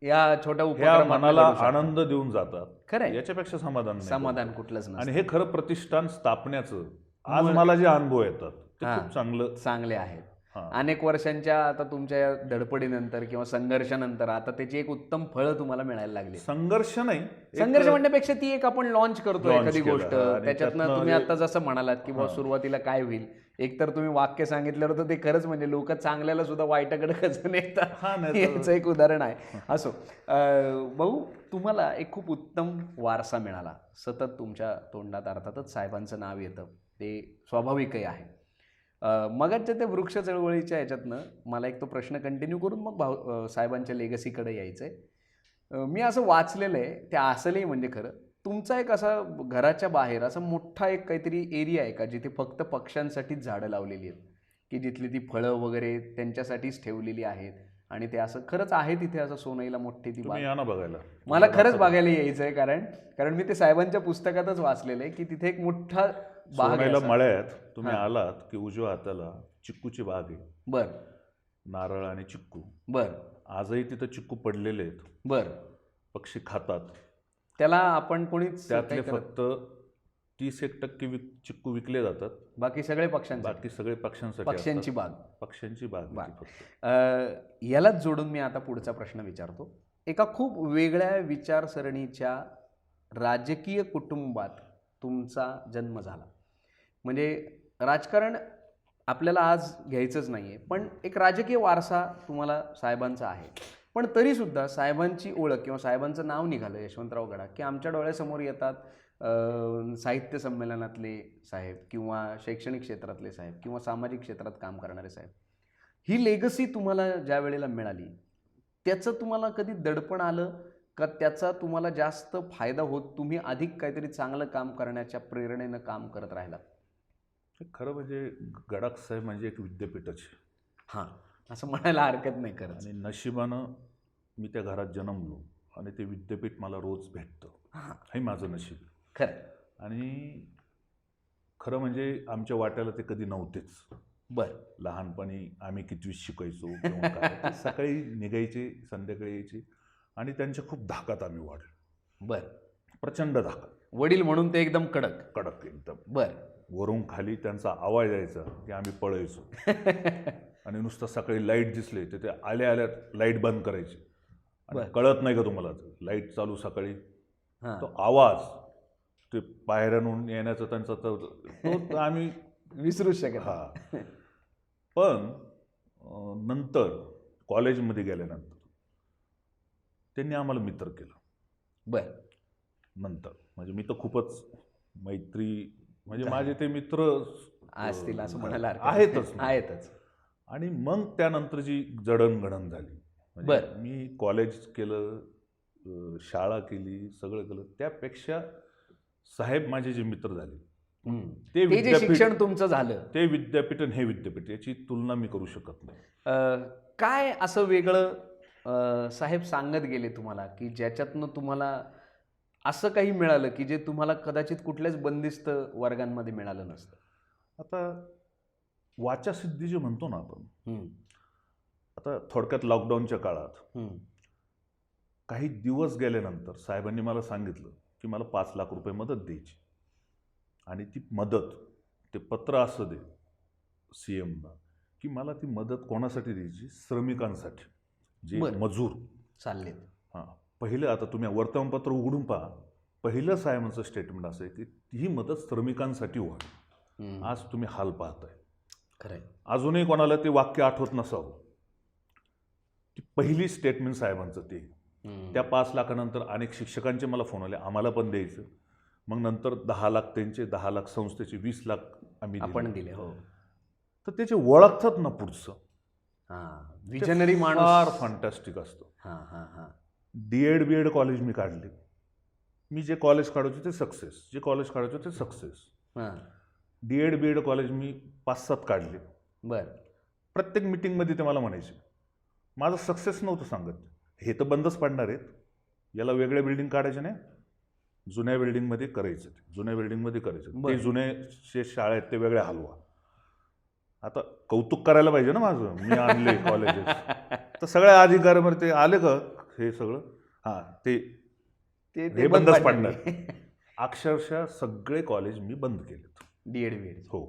या छोट्या मनाला आनंद देऊन जातात. खरं, याच्यापेक्षा समाधान कुठलंच नाही. आणि हे खरं प्रतिष्ठान स्थापण्याचं आज मला जे अनुभव येतात ते खूप चांगले आहेत. अनेक वर्षांच्या आता तुमच्या धडपडीनंतर किंवा संघर्षानंतर आता त्याची एक उत्तम फळं तुम्हाला मिळायला लागली. संघर्ष म्हणण्यापेक्षा ती एक आपण लॉन्च करतो एखादी गोष्ट, त्याच्यातनं तुम्ही आता जसं म्हणालात की बाबा सुरुवातीला काय होईल, एकतर तुम्ही वाक्य सांगितल्यावर तर ते खरंच म्हणजे लोक चांगल्याला सुद्धा वाईटाकडे कसं नेतात याचं एक उदाहरण आहे. असो भाऊ, तुम्हाला एक खूप उत्तम वारसा मिळाला. सतत तुमच्या तोंडात अर्थातच साहेबांचं नाव येतं, ते स्वाभाविकही आहे. मगाच्या त्या वृक्ष चळवळीच्या ह्याच्यातनं मला एक तो प्रश्न कंटिन्यू करून मग साहेबांच्या लेगसीकडे यायचं आहे. मी असं वाचलेलं आहे, ते असलंही म्हणजे खरं, तुमचा एक असा घराच्या बाहेर असा मोठा एक काहीतरी एरिया आहे का जिथे फक्त पक्ष्यांसाठीच झाडं लावलेली आहेत? की जिथली ती फळं वगैरे त्यांच्यासाठीच ठेवलेली आहेत आणि ते असं खरंच आहे तिथे असं सोनईला मोठी ती तुम्ही बाग? या ना बघायला. मला खरंच बघायला यायचं आहे, कारण मी ते साहेबांच्या पुस्तकातच वाचलेलं आहे की तिथे एक मोठा बाग आहे सोनाईला असा. मळ्यात तुम्ही हां. आलात की उजव्या हाताला चिक्कूची बाग आहे, बर नारळ आणि चिक्कू. बर आजही तिथं चिक्कू पडलेले आहेत, बर. पक्षी खातात. त्याला आपण कोणीच त्यातले काही करत- फक्त 30% चिक्कू विकले जातात, बाकी सगळे पक्ष्यांचे. बाकी सगळे पक्ष्यांसाठी पक्ष्यांची असतात. बाग. पक्ष्यांची बाग आहे ती फक्त. यालाच जोडून मी आता पुढचा प्रश्न विचारतो. एका खूप वेगळ्या विचारसरणीच्या राजकीय कुटुंबात तुमचा जन्म झाला. म्हणजे राजकारण आपल्याला आज घ्यायचंच नाही आहे, पण एक राजकीय वारसा तुम्हाला साहेबांचा आहे. पण तरीसुद्धा साहेबांची ओळख किंवा साहेबांचं नाव निघालं यशवंतराव गडाख की आमच्या डोळ्यासमोर येतात साहित्य संमेलनातले साहेब किंवा शैक्षणिक क्षेत्रातले साहेब किंवा सामाजिक क्षेत्रात काम करणारे साहेब. ही लेगसी तुम्हाला ज्या वेळेला मिळाली त्याचं तुम्हाला कधी दडपण आलं का? त्याचा तुम्हाला जास्त फायदा होत तुम्ही अधिक काहीतरी चांगलं काम करण्याच्या प्रेरणेनं काम करत राहिलात? खरं म्हणजे गडाख साहेब म्हणजे एक विद्यापीठच आहे. हां, असं म्हणायला हरकत नाही खरंच. आणि नशिबानं मी त्या घरात जन्मलो आणि ते विद्यापीठ मला रोज भेटतं. हां, हे माझं नशीब. खरं. आणि खरं म्हणजे आमच्या वाट्याला ते कधी नव्हतेच. बरं. लहानपणी आम्ही कितवीत शिकायचो किंवा काय, ते सकाळी निघायचे, संध्याकाळी यायचे आणि त्यांच्या खूप धाकात आम्ही वाढलो. बरं. प्रचंड धाकात. वडील म्हणून ते एकदम कडक. कडक एकदम. बरं. वरून खाली त्यांचा आवाज यायचा की आम्ही पळायचो. आणि नुसतं सकाळी लाईट दिसले तर ते आल्या आल्या लाईट बंद करायची. आणि बरं. कळत नाही का तुम्हाला, लाईट चालू सकाळी, हां, तो आवाज, ते पायऱ्यांहून येण्याचा त्यांचा तो आम्ही विसरूच शकत हा. नाही. पण नंतर कॉलेजमध्ये गेल्यानंतर त्यांनी आम्हाला मित्र केलं. बरं. नंतर म्हणजे मी तर खूपच मैत्री, म्हणजे काय? माझे ते मित्र असतील असं म्हणायला हरकत आहेतच. नाही. आहेतच. आणि मग त्यानंतर जी जडणघडण झाली, म्हणजे बरं. मी कॉलेज केलं, शाळा केली, सगळं केलं, त्यापेक्षा साहेब माझे जे मित्र झाले हम्म. ते ते जे शिक्षण तुमचं झालं ते विद्यापीठ आणि हे विद्यापीठ याची तुलना मी करू शकत नाही. काय असं वेगळं साहेब सांगत गेले तुम्हाला की ज्याच्यातनं तुम्हाला असं काही मिळालं की जे तुम्हाला कदाचित कुठल्याच बंदिस्त वर्गांमध्ये मिळालं नसतं? आता वाचासिद्धी जे म्हणतो ना आपण, हम्म, आता थोडक्यात लॉकडाऊनच्या काळात हम्म. काही दिवस गेल्यानंतर साहेबांनी मला सांगितलं की मला 5 लाख रुपये मदत द्यायची. आणि ती मदत, ते पत्र असं दे CMला की मला ती मदत कोणासाठी द्यायची? श्रमिकांसाठी, जे बरं. मजूर. चाललेत. हां, पहिलं आता तुम्ही वर्तमानपत्र उघडून पहा, पहिलं साहेबांचं स्टेटमेंट असं आहे की ही मदत श्रमिकांसाठी व्हावी. हम्म. आज तुम्ही हाल पाहताय. खरंय. अजूनही कोणाला ते वाक्य आठवत नसावं, ती पहिली स्टेटमेंट साहेबांचं ते. हम्म. त्या 5 लाखानंतर अनेक शिक्षकांचे मला फोन आले, आम्हाला पण द्यायचं. मग नंतर 10 लाख त्यांचे, 10 लाख संस्थेचे, 20 लाख आम्ही दिले. आपण दिले. हो. तर त्याचे ओळखतात ना पुढचं, हां, विजनरी फार माणूस. फंटॅस्टिक असतं. हां हां हां. D.Ed. B.Ed. कॉलेज मी काढले. मी जे कॉलेज काढायचो ते सक्सेस, जे कॉलेज काढायचो ते सक्सेस. हां. D.Ed. B.Ed. कॉलेज मी 5-7 काढले. बरं. प्रत्येक मिटिंगमध्ये ते मला म्हणायचे, माझं सक्सेस नव्हतं सांगत, हे तर बंदच पडणार आहेत, याला वेगळ्या बिल्डिंग काढायचे नाही, जुन्या बिल्डिंगमध्ये करायचं, ते जुन्या बिल्डिंगमध्ये करायचं, ते बरं. जुने जे शाळा आहेत ते वेगळ्या हलवा. आता कौतुक करायला पाहिजे ना माझं, मी आणले कॉलेजेस, तर सगळ्या अधिकाऱ्यावर ते आले का हे सगळं, हां ते ते हे बंद बंदच पडणार. पडणार. अक्षरशः सगळे कॉलेज मी बंद केलेत. D.Ed. B.Ed. हो.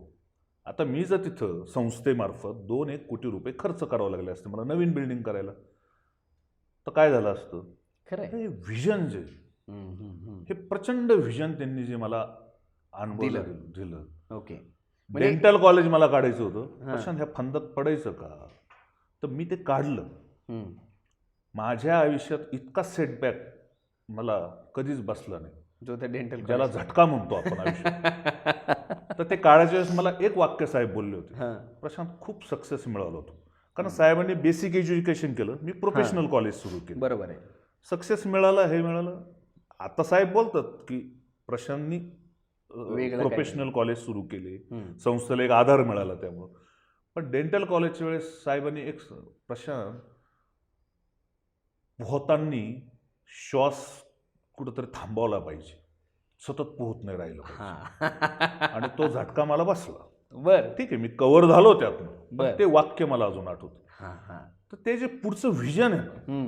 आता मी जर तिथं संस्थेमार्फत 2-1 कोटी रुपये खर्च करावे लागले असते मला नवीन बिल्डिंग करायला, तर काय झालं असतं? खरंय. हे व्हिजन जे, हम्म, हम्म, हम्म. हे प्रचंड व्हिजन त्यांनी जे मला दिलं. दिलं. ओके. म्हणजे डेंटल कॉलेज मला काढायचं होतं, हां. प्रशांत ह्या फंदात पडायचं का? तर मी ते काढलं. हम्म. माझ्या आयुष्यात इतका सेटबॅक मला कधीच बसला नाही, जो ते डेंटल ज्याला झटका म्हणतो आपण आयुष्यात. तर ते काढायच्या वेळेस मला एक वाक्य साहेब बोलले होते, हां. प्रशांत खूप सक्सेस मिळाला होतो, कारण साहेबांनी बेसिक एज्युकेशन केलं, मी प्रोफेशनल कॉलेज सुरू केलं, बरोबर आहे. सक्सेस मिळाला, हे मिळालं. आता साहेब बोलतात की प्रशांतनी वेगळं प्रोफेशनल कॉलेज सुरू केले, हम्म. संस्थेला एक आधार मिळाला त्यामुळं. पण डेंटल कॉलेजच्या वेळेस साहेबांनी एक प्रश्न पोहताना श्वास कुठंतरी थांबवला पाहिजे, सतत पोहत नाही राहिलं पाहिजे. आणि तो झटका मला बसला. बर ठीक आहे, मी कव्हर झालो त्यातनं, बर. पण ते वाक्य मला अजून आठवतं. तर ते जे पुढचं व्हिजन आहे ना,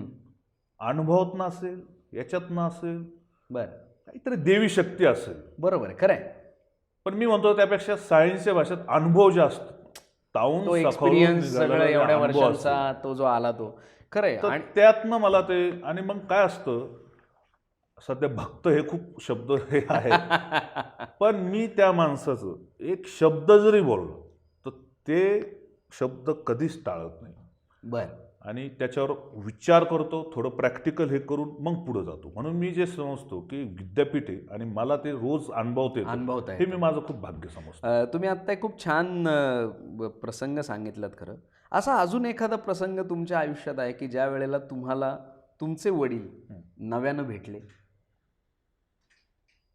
अनुभवात नसेल, याच्यात नसेल, बर काहीतरी देवी शक्ती असेल. बरोबर आहे, खरं आहे. पण मी म्हणतो त्यापेक्षा सायन्सच्या भाषेत अनुभव जास्त, ताऊन तो सखोलून एक्सपिरियन्स निघालेला सगळं जे एवढ्या अनुभव वर्षांचा असतो, तो जो आला तो खरं आहे. तर आणि त्यातनं मला ते. आणि मग काय असतं, सध्या भक्त हे खूप शब्द हे आहे, पण मी त्या माणसाचं एक शब्द जरी बोललो तर ते शब्द कधीच टाळत नाही. बर आणि त्याच्यावर विचार करतो, थोडं प्रॅक्टिकल हे करून मग पुढे जातो. म्हणून मी जे समजतो की विद्यापीठ आहे आणि मला ते रोज अनुभवता हे मी माझं खूप भाग्य समजतो. तुम्ही आत्ता एक खूप छान प्रसंग सांगितलात. खरं असा अजून एखादा प्रसंग तुमच्या आयुष्यात आहे की ज्या वेळेला तुम्हाला तुमचे वडील नव्यानं भेटले?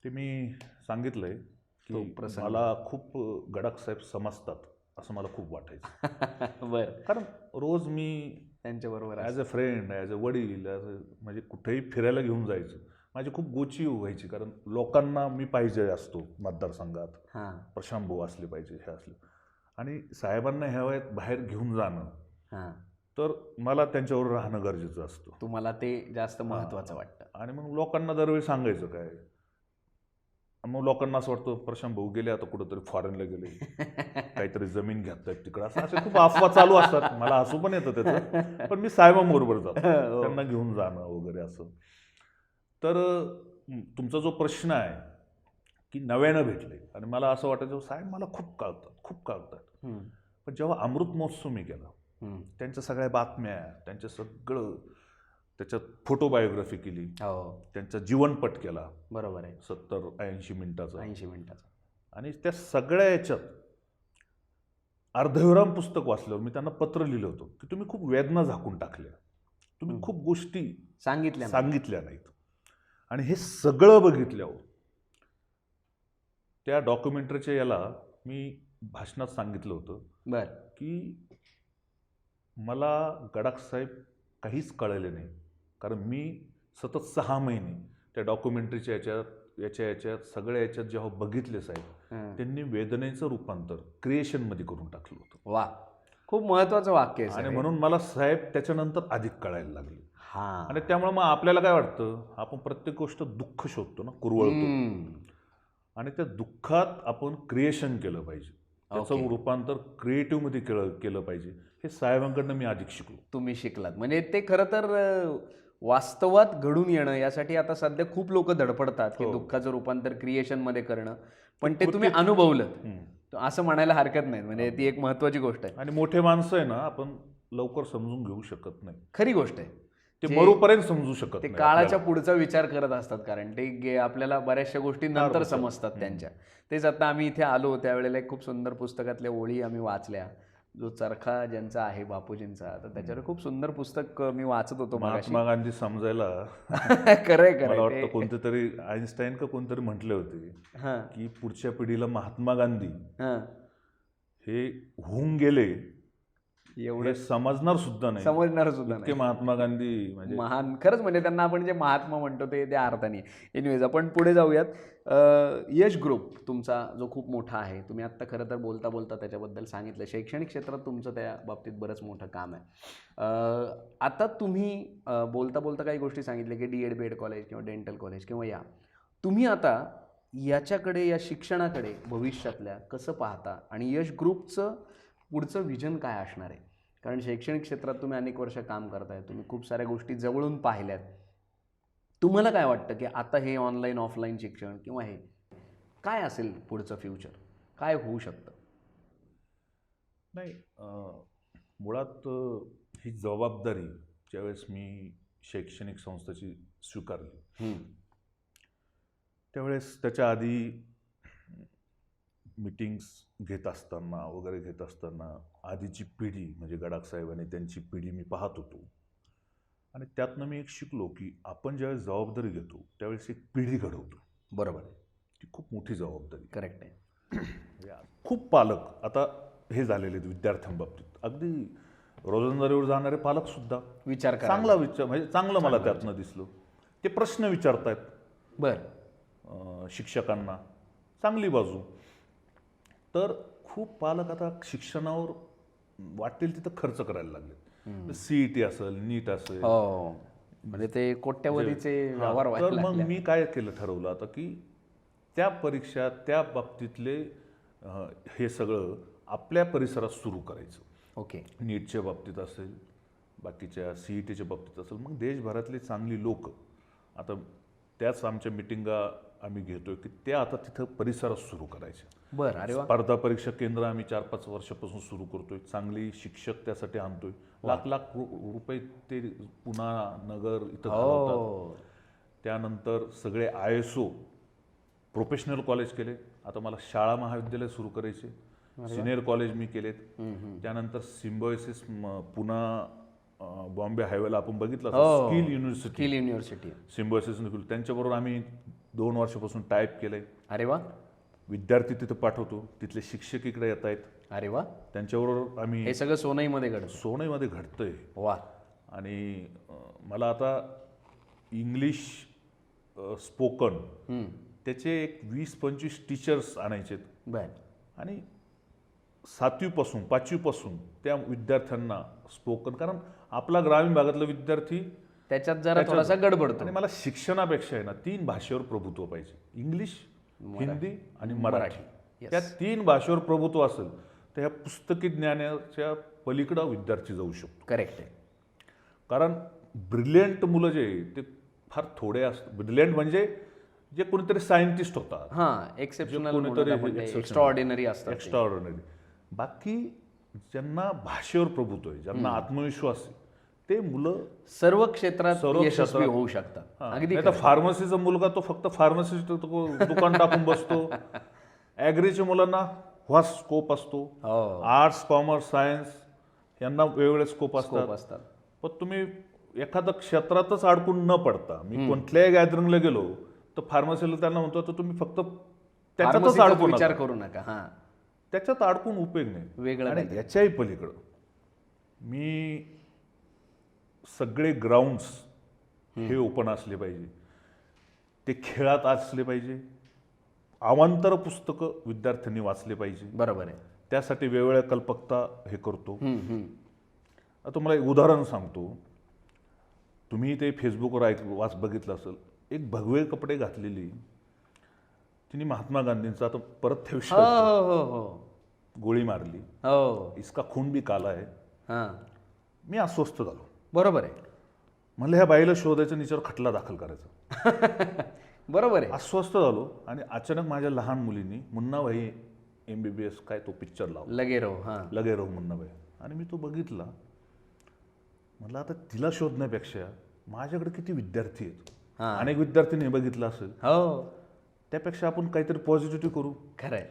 ते मी सांगितलंय तो की प्रसंग. मला खूप गडाख साहेब समजतात असं मला खूप वाटायचं. बर कारण रोज मी त्यांच्याबरोबर as a friend, as a वडील, म्हणजे कुठेही फिरायला घेऊन जायचं. माझी खूप गोची व्हायची, कारण लोकांना मी पाहिजे असतो मतदारसंघात, हां प्रशांत भाऊ असले पाहिजे, हे असले. आणि साहेबांना ह्या वयात बाहेर घेऊन जाणं, हां तर मला त्यांच्यावर राहणं गरजेचं असतं. तुम्हाला ते जास्त महत्त्वाचं वाटतं. आणि मग लोकांना दरवेळी सांगायचं काय, मग लोकांना असं वाटतं प्रशांत भाऊ गेले आता कुठंतरी फॉरेनला गेले, काहीतरी जमीन घेतायत तिकडं, असं असे खूप अफवा चालू असतात. मला हसू पण येतं त्याचं, पण मी साहेबांबरोबर जातो त्यांना घेऊन जाणं वगैरे असं. तर तुमचा जो प्रश्न आहे की नव्यानं भेटले, आणि मला असं वाटायचं साहेब मला खूप कळतात. पण जेव्हा अमृत महोत्सव मी केला, त्यांच्या सगळ्या बातम्या, त्यांचं सगळं, त्याच्यात फोटोबायोग्राफी केली, त्यांचा जीवनपट केला, बरोबर आहे, 70-80 मिनिटाचा. 80 मिनिटाचा. आणि त्या सगळ्या याच्यात अर्धविराम पुस्तक वाचल्यावर मी त्यांना पत्र लिहिलं होतं की तुम्ही खूप वेदना झाकून टाकल्या, तुम्ही खूप गोष्टी सांगितल्या नाहीत. आणि हे सगळं बघितल्यावर त्या डॉक्युमेंटरीच्या याला मी भाषणात सांगितलं होतं बर की मला गडाख साहेब काहीच कळले नाही, कारण मी सतत 6 महिने त्या डॉक्युमेंटरीच्या याच्यात सगळ्या याच्यात जेव्हा बघितले साहेब, त्यांनी वेदनेचं रूपांतर क्रिएशनमध्ये करून टाकलं होतं. वा, खूप महत्वाचं वाक्य आहे. आणि म्हणून मला साहेब त्याच्यानंतर अधिक कळायला लागले. हां, आणि त्यामुळे मग आपल्याला काय वाटतं, आपण प्रत्येक गोष्ट दुःख शोधतो ना, कुरवळतो, आणि त्या दुःखात आपण क्रिएशन केलं पाहिजे, त्याचं रूपांतर क्रिएटिव्हमध्ये केलं पाहिजे. हे साहेबांकडनं मी अधिक शिकलो. तुम्ही शिकलात म्हणजे ते खरं तर वास्तवात घडून येणं यासाठी आता सध्या खूप लोक धडपडतात की दुःखाचं रूपांतर क्रिएशनमध्ये करणं, पण ते तुम्ही अनुभवलं असं म्हणायला हरकत नाही. म्हणजे ती एक महत्वाची गोष्ट आहे. आणि मोठे माणसं आहे ना, आपण लवकर समजून घेऊ शकत नाही. खरी गोष्ट आहे, ते मरूपर्यंत समजू शकत ते नाही. काळाच्या पुढचा विचार करत असतात, कारण ते आपल्याला बऱ्याचशा गोष्टी नंतर समजतात त्यांच्या. तेच आता आम्ही इथे आलो त्यावेळेला एक खूप सुंदर पुस्तकातल्या ओळी आम्ही वाचल्या, जो चरखा ज्यांचा आहे बापूजींचा, तर त्याच्यावर खूप सुंदर पुस्तक मी वाचत होतो. महात्मा गांधी समजायला खरंय मला वाटतं कोणते तरी आईन्स्टाईन का कोणतरी म्हटले होते की पुढच्या पिढीला महात्मा गांधी हे होऊन गेले एवढे समजणार सुद्धा नाही. महात्मा गांधी म्हणजे महान, खरंच म्हणजे त्यांना आपण जे महात्मा म्हणतो ते त्या अर्थाने. एनिवेज आपण पुढे जाऊयात. यश ग्रुप तुमचा जो खूप मोठा आहे, तुम्ही आत्ता खरं तर बोलता बोलता त्याच्याबद्दल सांगितलं, शैक्षणिक क्षेत्रात तुमचं त्या बाबतीत बरंच मोठं काम आहे. आता तुम्ही बोलता बोलता काही गोष्टी सांगितल्या की DED कॉलेज किंवा डेंटल कॉलेज किंवा तुम्ही आता याच्याकडे, या शिक्षणाकडे भविष्यातल्या कसं पाहता, आणि यश ग्रुपचं पुढचं विजन काय असणार आहे? कारण शैक्षणिक क्षेत्रात तुम्ही अनेक वर्ष काम करताय, तुम्ही खूप साऱ्या गोष्टी जवळून पाहिल्यात. तुम्हाला काय वाटतं की आता हे ऑनलाईन ऑफलाईन शिक्षण किंवा हे काय असेल पुढचं फ्युचर, काय होऊ शकतं? नाही, मुळात ही जबाबदारी ज्यावेळेस मी शैक्षणिक संस्थेची स्वीकारली, त्यावेळेस त्याच्या आधी मीटिंग्स घेत असताना आधीची पिढी म्हणजे गडाख साहेब आणि त्यांची पिढी मी पाहत होतो. आणि त्यातनं मी एक शिकलो की आपण ज्यावेळेस जबाबदारी घेतो त्यावेळेस एक पिढी घडवतो. बरोबर आहे, ती खूप मोठी जबाबदारी. करेक्ट आहे. खूप पालक, आता हे झालेले आहेत विद्यार्थ्यांबाबतीत. अगदी रोजंदारीवर जाणारे पालक सुद्धा विचार करा. चांगला विचार म्हणजे चांगलं मला त्यातनं दिसलं. ते प्रश्न विचारतायत शिक्षकांना, चांगली बाजू. तर खूप पालक आता शिक्षणावर वाटेल तिथं खर्च करायला लागले. CET असेल, नीट असेल, म्हणजे ते कोट्यवधीचे व्यवहार तर व्हायला मग लागले. मी काय केलं, ठरवलं आता की त्या परीक्षा त्या बाबतीतले हे सगळं आपल्या परिसरात सुरू करायचं. ओके. नीटच्या बाबतीत असेल, बाकीच्या CETच्या बाबतीत असेल, मग देशभरातली चांगली लोक आता त्याच आमच्या मिटिंगा आम्ही घेतोय की त्या आता तिथं परिसरात सुरू करायच्या. बरं. अरे वा. स्पर्धा परीक्षा केंद्र आम्ही 4-5 वर्षापासून सुरू करतोय. चांगली शिक्षक त्यासाठी आणतोय. लाख रुपये ते पुणा, नगर इथं घालवतात. त्यानंतर सगळे ISO प्रोफेशनल कॉलेज केले. आता मला शाळा महाविद्यालय सुरू करायचे. सिनियर कॉलेज मी केलेत. त्यानंतर सिम्बायोसिस पुणा बॉम्बे हायवेला आपण बघितलं स्किल युनिव्हर्सिटी सिम्बायोसिस त्यांच्याबरोबर आम्ही 2 वर्षापासून टाईप केलंय. अरे वा. विद्यार्थी तिथं पाठवतो, तिथले शिक्षक इकडे येत आहेत. अरे वा. त्यांच्याबरोबर आम्ही हे सगळं सोनईमध्ये घडतं. सोनईमध्ये घडतंय. वा. आणि मला आता इंग्लिश स्पोकन त्याचे एक 20-25 टीचर्स आणायचे. आणि 7वीपासून 5वीपासून त्या विद्यार्थ्यांना स्पोकन, कारण आपला ग्रामीण भागातला विद्यार्थी त्याच्यात जरा थोडासा गडबडतो. आणि मला शिक्षणापेक्षा आहे ना 3 भाषेवर प्रभुत्व पाहिजे. इंग्लिश, हिंदी आणि मराठी. त्या 3 भाषेवर प्रभुत्व असेल तर ह्या पुस्तकी ज्ञानाच्या पलीकडं विद्यार्थी जाऊ शकतो. करेक्ट आहे. कारण ब्रिलियंट मुलं जे ते फार थोडे असतात. ब्रिलियंट म्हणजे जे कोणीतरी सायंटिस्ट होतात, एक्स्ट्राऑर्डिनरी असतात. एक्स्ट्राऑर्डिनरी. बाकी ज्यांना भाषेवर प्रभुत्व आहे, ज्यांना आत्मविश्वास आहे, ते मुलं सर्व क्षेत्रात यशस्वी होऊ शकतात. अगदी. आता फार्मसीचा मुलगा तो फक्त फार्मसिस्ट दुकान टाकून बसतो. ॲग्रीच्या मुलांना हा स्कोप असतो. आर्ट्स, कॉमर्स, सायन्स यांना वेगवेगळे स्कोप असतात. पण तुम्ही एखाद्या क्षेत्रातच अडकून न पडता, मी कोणत्याही गॅदरिंगला गेलो तर फार्मसीला त्यांना म्हणतो तर तुम्ही फक्त त्याच्यातच अडकून विचार करू नका. त्याच्यात अडकून उपयोग नाही. वेगळं. आणि याच्याही पलीकडं मी सगळे ग्राउंड्स हे ओपन असले पाहिजे. ते खेळात असले पाहिजे. अवांतर पुस्तकं विद्यार्थ्यांनी वाचले पाहिजे. बरोबर आहे. त्यासाठी वेगवेगळ्या कल्पकता हे करतो. आता मला एक उदाहरण सांगतो. तुम्ही ते फेसबुकवर बघितलं असेल. एक भगवे कपडे घातलेली तिने महात्मा गांधींचा, आता परत त्या विषयावर गोळी मारली. इसका खून भी काला है. मी अस्वस्थ झालो. बरोबर आहे. म्हणलं ह्या बाईला शोधायचं, निच्यावर खटला दाखल करायचा. बरोबर आहे. अस्वस्थ झालो. आणि अचानक माझ्या लहान मुलींनी मुन्नाभाई MBBS काय तो पिक्चर लावला, लगेरो मुन्नाभाई. आणि मी तो बघितला. म्हटलं आता तिला शोधण्यापेक्षा माझ्याकडे किती विद्यार्थी आहेत, अनेक विद्यार्थ्यांनी बघितलं असेल, त्यापेक्षा आपण काहीतरी पॉझिटिव्ह करू. खरंय.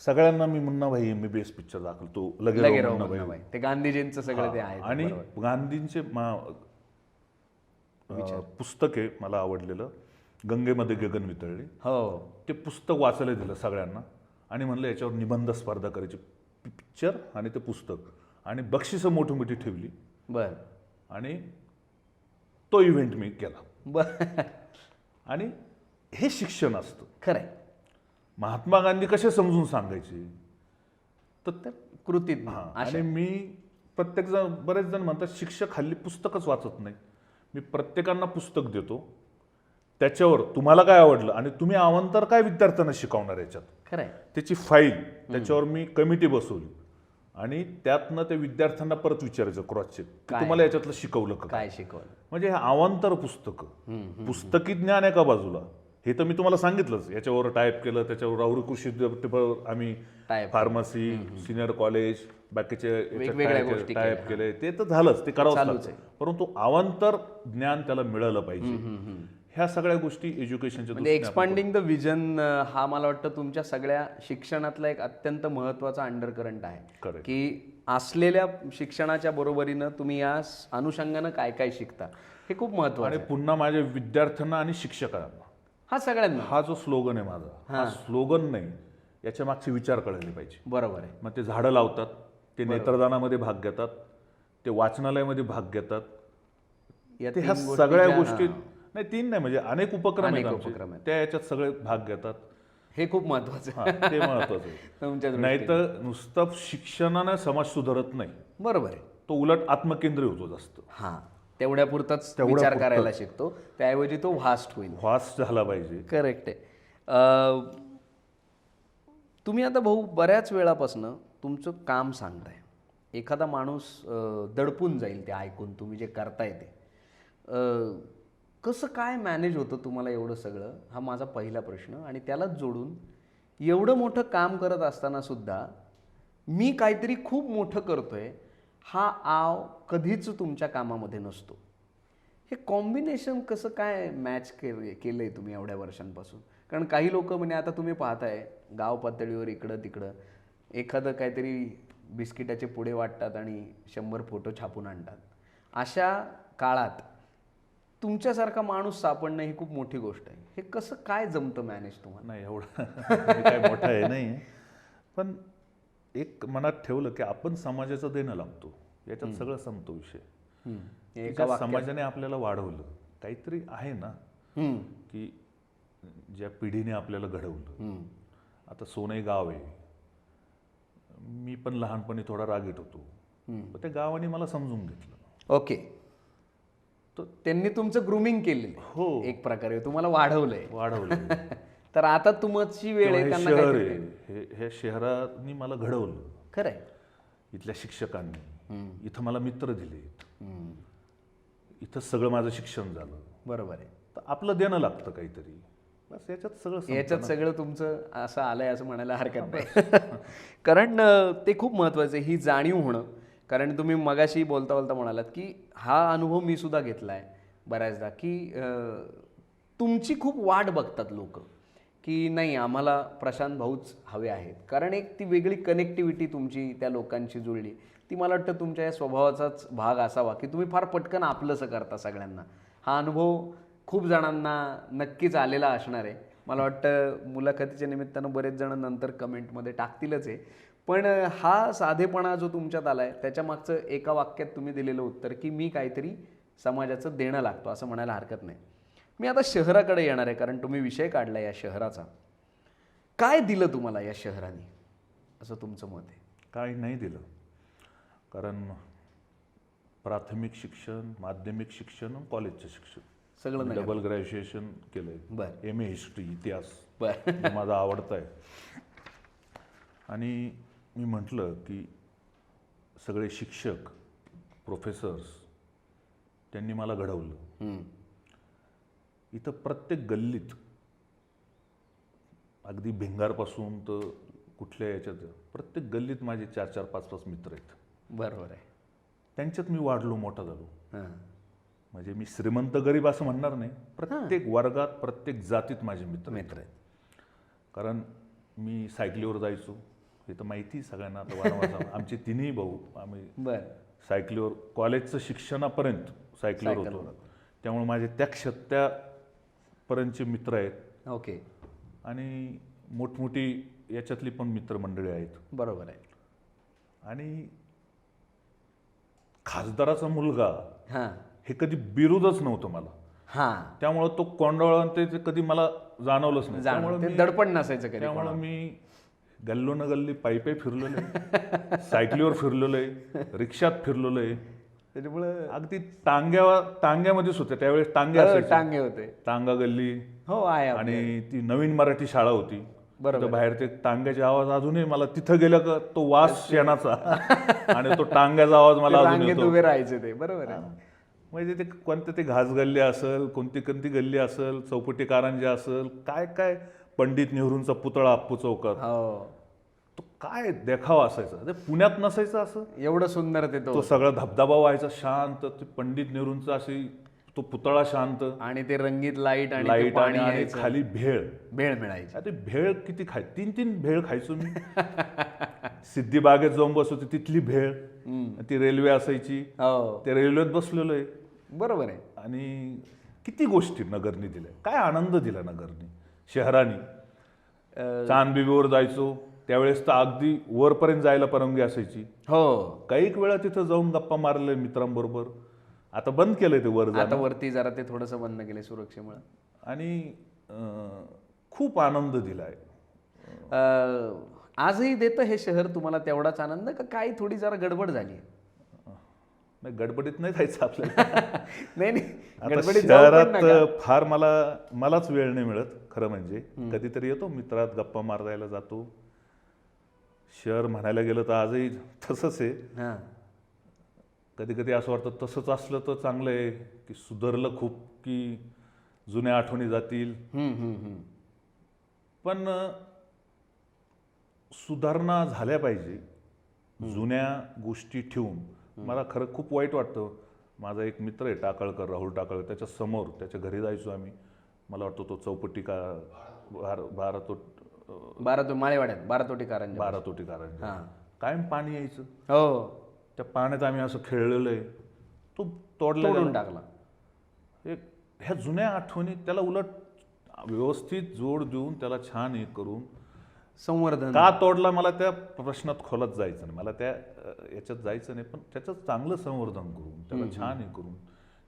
सगळ्यांना मी मुन्नाभाई MBBS पिक्चर दाखवतो, लगेरो मुन्नाभाई. ते गांधीजींचं सगळं ते आहे. आणि गांधींचे पुस्तक आहे मला आवडलेलं, गंगेमध्ये गगन वितळले. ते पुस्तक वाचायला दिलं सगळ्यांना आणि म्हणलं याच्यावर निबंध स्पर्धा करायची. पिक्चर आणि ते पुस्तक, आणि बक्षिसं मोठी मोठी ठेवली. आणि तो इव्हेंट मी केला. आणि हे शिक्षण असतं. खरंय. महात्मा गांधी कसे समजून सांगायचे तर कृतीत. आणि मी बरेच जण म्हणतात शिक्षक हल्ली पुस्तकच वाचत नाही. मी प्रत्येकांना पुस्तक देतो, त्याच्यावर तुम्हाला काय आवडलं आणि तुम्ही अवांतर काय विद्यार्थ्यांना शिकवणार याच्यात, खरंय, त्याची फाईल, त्याच्यावर मी कमिटी बसवली आणि त्यातनं ते विद्यार्थ्यांना परत विचारायचं क्रॉस चेक, तुम्हाला याच्यातलं शिकवलं का, काय शिकवलं. म्हणजे हे अवांतर पुस्तकं, पुस्तकी ज्ञान एका बाजूला, हे तर मी तुम्हाला सांगितलंच. याच्यावर टाईप केलं, त्याच्यावर राहुरी कृषी आम्ही फार्मसी, सिनियर कॉलेज, बाकीचे टाईप केले, ते तर झालंच, ते करावंच. परंतु अवांतर ज्ञान त्याला मिळालं पाहिजे. ह्या सगळ्या गोष्टी एज्युकेशनच्या म्हणजे एक्सपांडिंग द विजन हा मला वाटतं तुमच्या सगळ्या शिक्षणातला एक अत्यंत महत्त्वाचा अंडरकरंट आहे की असलेल्या शिक्षणाच्या बरोबरीनं तुम्ही या अनुषंगानं काय काय शिकता, हे खूप महत्त्वाचं आहे. आणि पुन्हा माझ्या विद्यार्थ्यांना आणि शिक्षकांना, हा सगळ्यांना, हा जो स्लोगन आहे माझा, हा स्लोगन नाही, याच्या मागचे विचार कळले पाहिजे. बरोबर आहे. मग ते झाडं लावतात, ते नेत्रदानामध्ये भाग घेतात, ते वाचनालयामध्ये भाग घेतात, या ते ह्या 3 सगळ्या गोष्टीच्या- गोष्टी नाही 3 नाही म्हणजे अनेक उपक्रम आहेत अनेक आमचे. उपक्रम आहेत. त्या याच्यात सगळे भाग घेतात. हे खूप महत्वाचं हा, ते महत्वाचं आहे. तुमच्या दृष्टीने. नाही तर नुसतं शिक्षणानं समाज सुधारत नाही, बरोबर आहे. तो उलट आत्मकेंद्री होतो जास्त. हा, तेवढ्यापुरताच तेवढ्यापुरतंच. विचार करायला शिकतो, त्याऐवजी तो व्हास्ट होईल. व्हास्ट झाला पाहिजे. करेक्ट आहे. तुम्ही आता भाऊ बऱ्याच वेळापासून तुमचं काम सांगताय. एखादा माणूस दडपून जाईल ते ऐकून तुम्ही जे करताय ते. कसं काय मॅनेज होतं तुम्हाला एवढं सगळं, हा माझा पहिला प्रश्न. आणि त्यालाच जोडून एवढं मोठं काम करत असताना सुद्धा मी काहीतरी खूप मोठं करतोय हा आव कधीच तुमच्या कामामध्ये नसतो. हे कॉम्बिनेशन कसं काय मॅच केलं आहे तुम्ही एवढ्या वर्षांपासून? कारण काही लोक म्हणजे आता तुम्ही पाहताय गाव पातळीवर इकडं तिकडं एखादं काहीतरी बिस्किटाचे पुडे वाटतात आणि 100 फोटो छापून आणतात. अशा काळात तुमच्यासारखा माणूस सापडणं ही खूप मोठी गोष्ट आहे. हे कसं काय जमतं मॅनेज तुम्हाला? नाही एवढं मी काय मोठं आहे नाही, पण एक मनात ठेवलं की आपण समाजाचं देणं लागतो, याच्यात सगळं संपतो विषय. एका समाजाने आपल्याला वाढवलं, काहीतरी आहे ना की ज्या पिढीने आपल्याला घडवलं. आता सोनई गाव आहे, मी पण लहानपणी थोडा रागीट होतो, पण त्या गावाने मला समजून घेतलं. ओके, तो त्यांनी तुमचं ग्रूमिंग केलेलं हो, एक प्रकारे तुम्हाला वाढवलंय. तर आता तुमची वेळ आहे त्यांना शहर काहीतरी- आहे, हे शहराने मला घडवलं. खरंय. इथल्या शिक्षकांनी, इथं मला मित्र दिले, इथं सगळं माझं शिक्षण झालं. बरोबर आहे. तर आपलं देणं लागतं काहीतरी, बस याच्यात सगळं संपतं याच्यात ना. सगळं तुमचं असं आलंय असं म्हणायला हरकत नाही. कारण ते खूप महत्वाचं आहे, ही जाणीव होणं. कारण तुम्ही मगाशी बोलता बोलता म्हणालात की हा अनुभव मी सुद्धा घेतलाय बऱ्याचदा, की तुमची खूप वाट बघतात लोक की नाही आम्हाला प्रशांत भाऊच हवे आहेत. कारण एक ती वेगळी कनेक्टिव्हिटी तुमची त्या लोकांशी जुळली, ती मला वाटतं तुमच्या या स्वभावाचाच भाग असावा की तुम्ही फार पटकन आपलंसं करता सगळ्यांना. हा अनुभव खूप जणांना नक्कीच आलेला असणार आहे. मला वाटतं मुलाखतीच्या निमित्तानं बरेच जण नंतर कमेंटमध्ये टाकतीलच आहे. पण हा साधेपणा जो तुमच्यात आला आहे त्याच्या मागचं एका वाक्यात तुम्ही दिलेलं उत्तर की मी काहीतरी समाजाचं देणं लागतो असं म्हणायला हरकत नाही. मी आता शहराकडे येणार आहे, कारण तुम्ही विषय काढला या शहराचा. काय दिलं तुम्हाला या शहराने असं तुमचं मत आहे? काही नाही दिलं, कारण प्राथमिक शिक्षण, माध्यमिक शिक्षण, कॉलेजचं शिक्षण सगळं नाही. डबल ग्रॅज्युएशन केलंय. बरं. MA हिस्ट्री, इतिहास बरं. जो माझा आवडता आहे. आणि मी म्हटलं की सगळे शिक्षक, प्रोफेसर्स त्यांनी मला घडवलं. इथं प्रत्येक गल्लीत, अगदी भिंगारपासून तर कुठल्या याच्यात, प्रत्येक गल्लीत माझे 4-4, 5-5 मित्र आहेत. बरोबर आहे. त्यांच्यात मी वाढलो, मोठा झालो. हां. म्हणजे मी श्रीमंत गरीब असं म्हणणार नाही, प्रत्येक वर्गात, प्रत्येक जातीत माझे मित्र आहेत. कारण मी सायकलीवर जायचो, हे तर माहिती सगळ्यांना. आता वारंवार आमचे तिन्ही भाऊ आम्ही बरं. सायकलीवर कॉलेजचं शिक्षणापर्यंत सायकलीवर होतो. त्यामुळे माझे त्यापर्यंतचे मित्र आहेत. ओके. आणि मोठमोठी याच्यातली पण मित्रमंडळी आहेत. बरोबर आहे. आणि खासदाराचा मुलगा हां हे कधी बिरुदच नव्हतं मला. हां. त्यामुळं तो कोंडावळा ते कधी मला जाणवलंच नाही. ते दडपण नसायचं कधी. त्यामुळं मी गल्लो न गल्ली पायी फिरलेलो आहे, सायकलीवर फिरलेलो आहे, रिक्षात फिरलेलो आहे. त्याच्यामुळं अगदी टांग्यामध्येच होते त्यावेळेस. टांगे होते. टांगा गल्ली. हो आहे. आणि ती नवीन मराठी शाळा होती. बरोबर. बाहेर ते टांग्याचे आवाज अजूनही मला, तिथं गेलं का तो वास शेणाचा आणि तो टांग्याचा आवाज मला अजून रांगेत येतो. उभे राहायचे ते. बरोबर आहे. म्हणजे ते कोणते ते घास गल्ली असेल, कोणती गल्ली असेल, चौपटी कारंजे असेल, काय पंडित नेहरूंचा पुतळा अप्पू चौकात, हो. तो काय देखावा असायचा. ते पुण्यात नसायचं असं. एवढं सुंदर ते तो सगळा धबधबा व्हायचा शांत, ते पंडित नेहरूंचा असे तो पुतळा शांत, आणि ते रंगीत लाईट आणि लाईट पाणी आणि खाली भेळ मिळायची. ते भेळ किती 3 भेळ खायचो मी. सिद्धिबागेत जाऊन बसवतो तिथली भेळ, ती रेल्वे असायची, हो. ते रेल्वेत बसलेलो आहे. बरोबर आहे. आणि किती गोष्टी नगरनी दिल्या, काय आनंद दिला नगरनी, शहराने. चांदबिबीवर जायचो त्यावेळेस तर अगदी वरपर्यंत जायला परवानगी असायची. हो, काही वेळा तिथं जाऊन गप्पा मारले मित्रांबरोबर. आता बंद केलंय ते वर आता जाणं. वरती जरा ते थोडंसं बंद केले सुरक्षेमुळे. आणि खूप आनंद दिलाय. आजही देतं हे शहर तुम्हाला तेवढाच आनंद, का काही थोडी जरा गडबड झाली? नाही, गडबडीत नाही जायचं आपल्याला. नाही नाही, आता गडबडीत जाऊ पण नका. शहरात फार मलाच वेळ नाही मिळत खरं म्हणजे. कधीतरी येतो मित्रात गप्पा मारायला जातो. शहर म्हणायला गेलं तर आजही तसंच आहे. हां, कधी कधी असं वाटतं तसंच असलं तर चांगलं आहे, की सुधारलं खूप, की जुन्या आठवणी जातील. पण सुधारणा झाल्या पाहिजे जुन्या गोष्टी ठेवून. मला खरं खूप वाईट वाटतं. माझा एक मित्र आहे टाकळकर, राहुल टाकळकर, त्याच्या समोर त्याच्या घरी जायचो आम्ही. मला वाटतं तो चौपटी का 12 माळेवाड्यात 12 तोटी कारंजा. 12 तोटी कारंजा. हां, कायम पाणी यायचं. हो, त्या पाण्यात आम्ही असं खेळलेलो आहे. तो तोडला तोडून गेला. टाकला. ह्या जुन्या आठवणी त्याला उलट व्यवस्थित जोड देऊन त्याला छान हे करून संवर्धन. का तोडला मला त्या प्रश्नात खोलात जायचं नाही. मला त्या याच्यात जायचं नाही. पण त्याचं चांगलं संवर्धन करून त्याला छान हे करून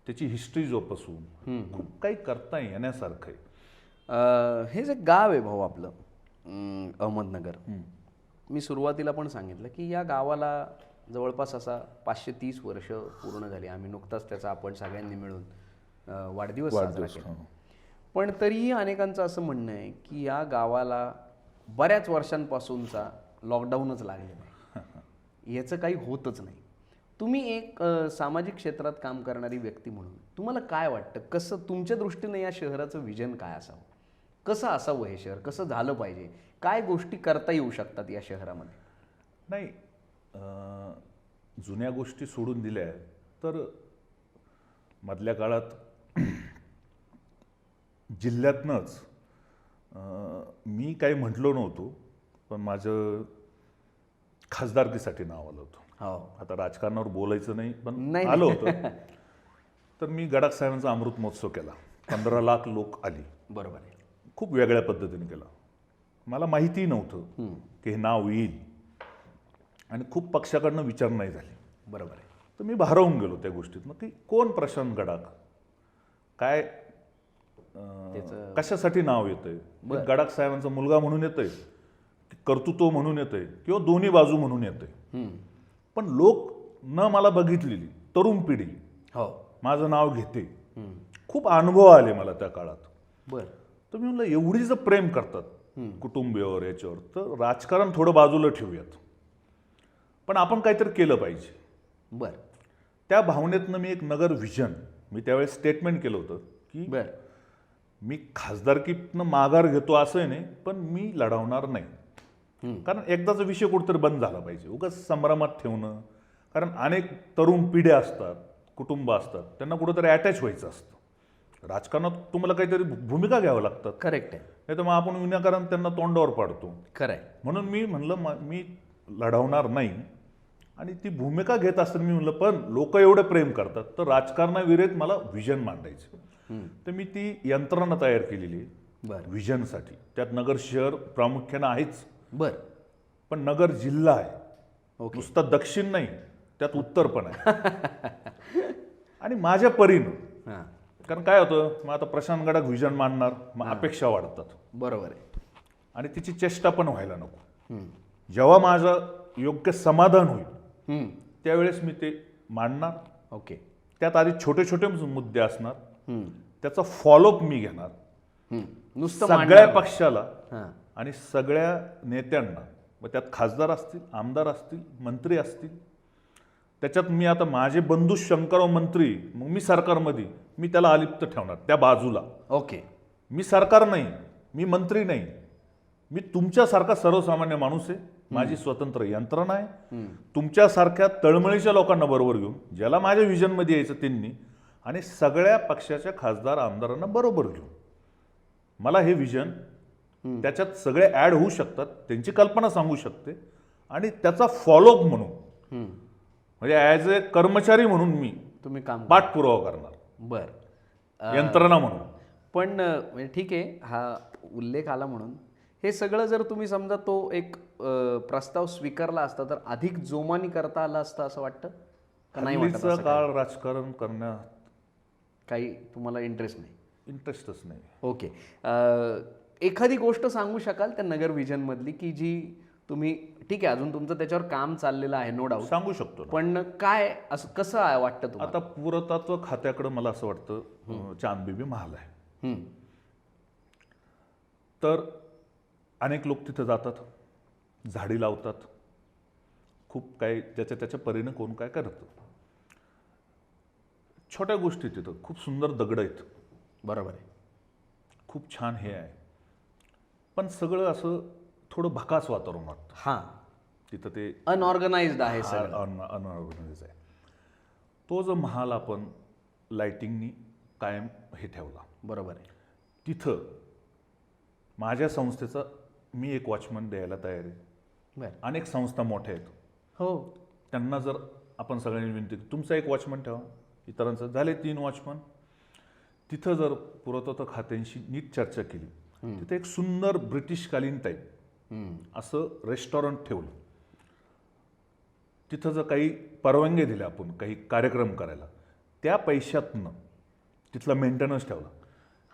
त्याची हिस्ट्री जोपासून खूप काही करता येण्यासारखं आहे. हे जे गाव आहे भाऊ आपलं अहमदनगर, मी सुरुवातीला पण सांगितलं की या गावाला जवळपास असा 530 वर्ष पूर्ण झाली. आम्ही नुकताच त्याचा आपण सगळ्यांनी मिळून वाढदिवस साजरा केला. पण तरीही अनेकांचं असं म्हणणं आहे की या गावाला बऱ्याच वर्षांपासूनचा लॉकडाऊनच लागलेला आहे, याचं काही होतच नाही. तुम्ही एक सामाजिक क्षेत्रात काम करणारी व्यक्ती म्हणून तुम्हाला काय वाटतं, कसं तुमच्या दृष्टीनं या शहराचं विजन काय असावं? कसं असावं हे शहर, कसं झालं पाहिजे, काय गोष्टी करता येऊ शकतात या शहरामध्ये? नाही, जुन्या गोष्टी सोडून दिल्या तर मधल्या काळात जिल्ह्यातनंच मी काही म्हटलो नव्हतो, पण माझं खासदारकीसाठी नाव आलं होतं. हो, आता राजकारणावर बोलायचं नाही, पण नाही. आलं होतं. तर मी गडाख साहेबांचा अमृत महोत्सव केला. 15 लाख लोक आली. बरोबर आहे. खूप वेगळ्या पद्धतीने केला. मला माहितीही नव्हतं की हे नाव येईल आणि खूप पक्षाकडनं विचार नाही झाली. बरोबर आहे. तर मी भारावून गेलो त्या गोष्टीतनं की कोण प्रशांत गडाख, काय कशासाठी नाव येतंय. गडाख साहेबांचा मुलगा म्हणून येतंय, कर्तृत्व म्हणून येतंय, किंवा दोन्ही बाजू म्हणून येतंय. पण लोक न मला बघितलेली तरुण पिढी हो, माझं नाव घेते. खूप अनुभव आले मला त्या काळात. बर. तर मी म्हणलं एवढी जर प्रेम करतात कुटुंबियावर याच्यावर, तर राजकारण थोडं बाजूला ठेवूयात, पण आपण काहीतरी केलं पाहिजे. बर त्या भावनेतनं मी एक नगर व्हिजन, मी त्यावेळेस स्टेटमेंट केलं होतं की बर मी खासदारकीतनं माघार घेतो असं नाही, पण मी लढवणार नाही. कारण एकदाचा विषय कुठेतरी बंद झाला पाहिजे उगाच संभ्रमात ठेवणं. कारण अनेक तरुण पिढ्या असतात, कुटुंब असतात, त्यांना कुठेतरी अटॅच व्हायचं असतं. राजकारणात तुम्हाला काहीतरी भूमिका घ्यावं लागतात. करेक्ट आहे. नाही तर मग आपण विनाकारण त्यांना तोंडावर पाडतो. खरं आहे. म्हणून मी म्हणलं मी लढवणार नाही. आणि ती भूमिका घेत असताना मी म्हणलं पण लोक एवढं प्रेम करतात तर राजकारणाविरुद्ध मला व्हिजन मांडायचं. तर मी ती यंत्रणा तयार केलेली आहे व्हिजनसाठी. त्यात नगर शहर प्रामुख्यानं आहेच, बर, पण नगर जिल्हा आहे. ओके. नुसता दक्षिण नाही, त्यात उत्तर पण आहे. आणि माझ्या परीनं, हां, कारण काय होतं, मग आता प्रशांत गडाख व्हिजन मांडणार, मग अपेक्षा वाढतात बरोबर आहे. आणि तिची चेष्टा पण व्हायला नको. जेव्हा माझं योग्य समाधान होईल त्यावेळेस मी ते मांडणार. ओके. त्यात आधी छोटे छोटे मुद्दे असणार, त्याचा फॉलोअप मी घेणार. नुसतं सगळ्या पक्षाला हां, आणि सगळ्या नेत्यांना, मग त्यात खासदार असतील, आमदार असतील, मंत्री असतील, त्याच्यात मी आता माझे बंधू शंकरराव मंत्री, मग मी सरकारमध्ये मी त्याला अलिप्त ठेवणार त्या बाजूला. ओके. मी सरकार नाही, मी मंत्री नाही, मी तुमच्यासारखा सर्वसामान्य माणूस आहे. माझी स्वतंत्र यंत्रणा आहे. तुमच्यासारख्या तळमळीच्या लोकांना बरोबर घेऊन, ज्याला माझ्या व्हिजनमध्ये यायचं त्यांनी, आणि सगळ्या पक्षाच्या खासदार आमदारांना बरोबर घेऊन मला हे व्हिजन, त्याच्यात सगळे ॲड होऊ शकतात, त्यांची कल्पना सांगू शकते आणि त्याचा फॉलोअप म्हणून, म्हणजे ॲज ए कर्मचारी म्हणून मी तुम्ही काम पाठपुरावा करणार. बर. यंत्रणा म्हणून. पण म्हणजे ठीक आहे, हा उल्लेख आला म्हणून हे सगळं जर तुम्ही समजा तो एक प्रस्ताव स्वीकारला असता तर अधिक जोमाने करता आला असतं असं वाटतं का नाही वाटत? हल्लीचा काळ राजकारण करण्यात काही तुम्हाला इंटरेस्ट नाही? इंटरेस्टच नाही. ओके. एखादी गोष्ट सांगू शकाल त्या नगर विजनमधली की जी तुम्ही, ठीक आहे अजून तुमचं त्याच्यावर काम चाललेलं आहे नो डाऊट, सांगू शकतो ना. पण काय असं कसं आहे वाटतं तुम्हाला? आता पुरातत्व खात्याकडे मला असं वाटतं चांदबिबी महाल आहे. हम्म. तर अनेक लोक तिथं जातात, झाडी लावतात, खूप काही ज्याच्या त्याच्या परीने कोण काय करतं. छोट्या गोष्टी तिथं खूप सुंदर दगड आहेत, बरोबर आहे. खूप छान हे आहे, पण सगळं असं थोडं भकास वातावरण वाटतं हां, तिथं. ते अनऑर्गनाइज्ड आहे सगळं. अनऑर्गनाइज आहे. तो जो महाल आपण लाइटिंगनी कायम हे ठेवला, बरोबर आहे. तिथं माझ्या संस्थेचा मी एक वॉचमन द्यायला तयार आहे. बरं. अनेक संस्था मोठ्या आहेत, हो. त्यांना जर आपण सगळ्यांनी विनंती की तुमचा एक वॉचमन ठेवा, इतरांचं झाले 3 वॉचमन. तिथं जर पुरातत्व खात्यांशी नीट चर्चा केली, तिथं एक सुंदर ब्रिटिशकालीन टाईप असं रेस्टॉरंट ठेवलं. तिथं जर काही परवानगी दिल्या आपण काही कार्यक्रम करायला, त्या पैशातनं तिथला मेंटेनन्स ठेवला.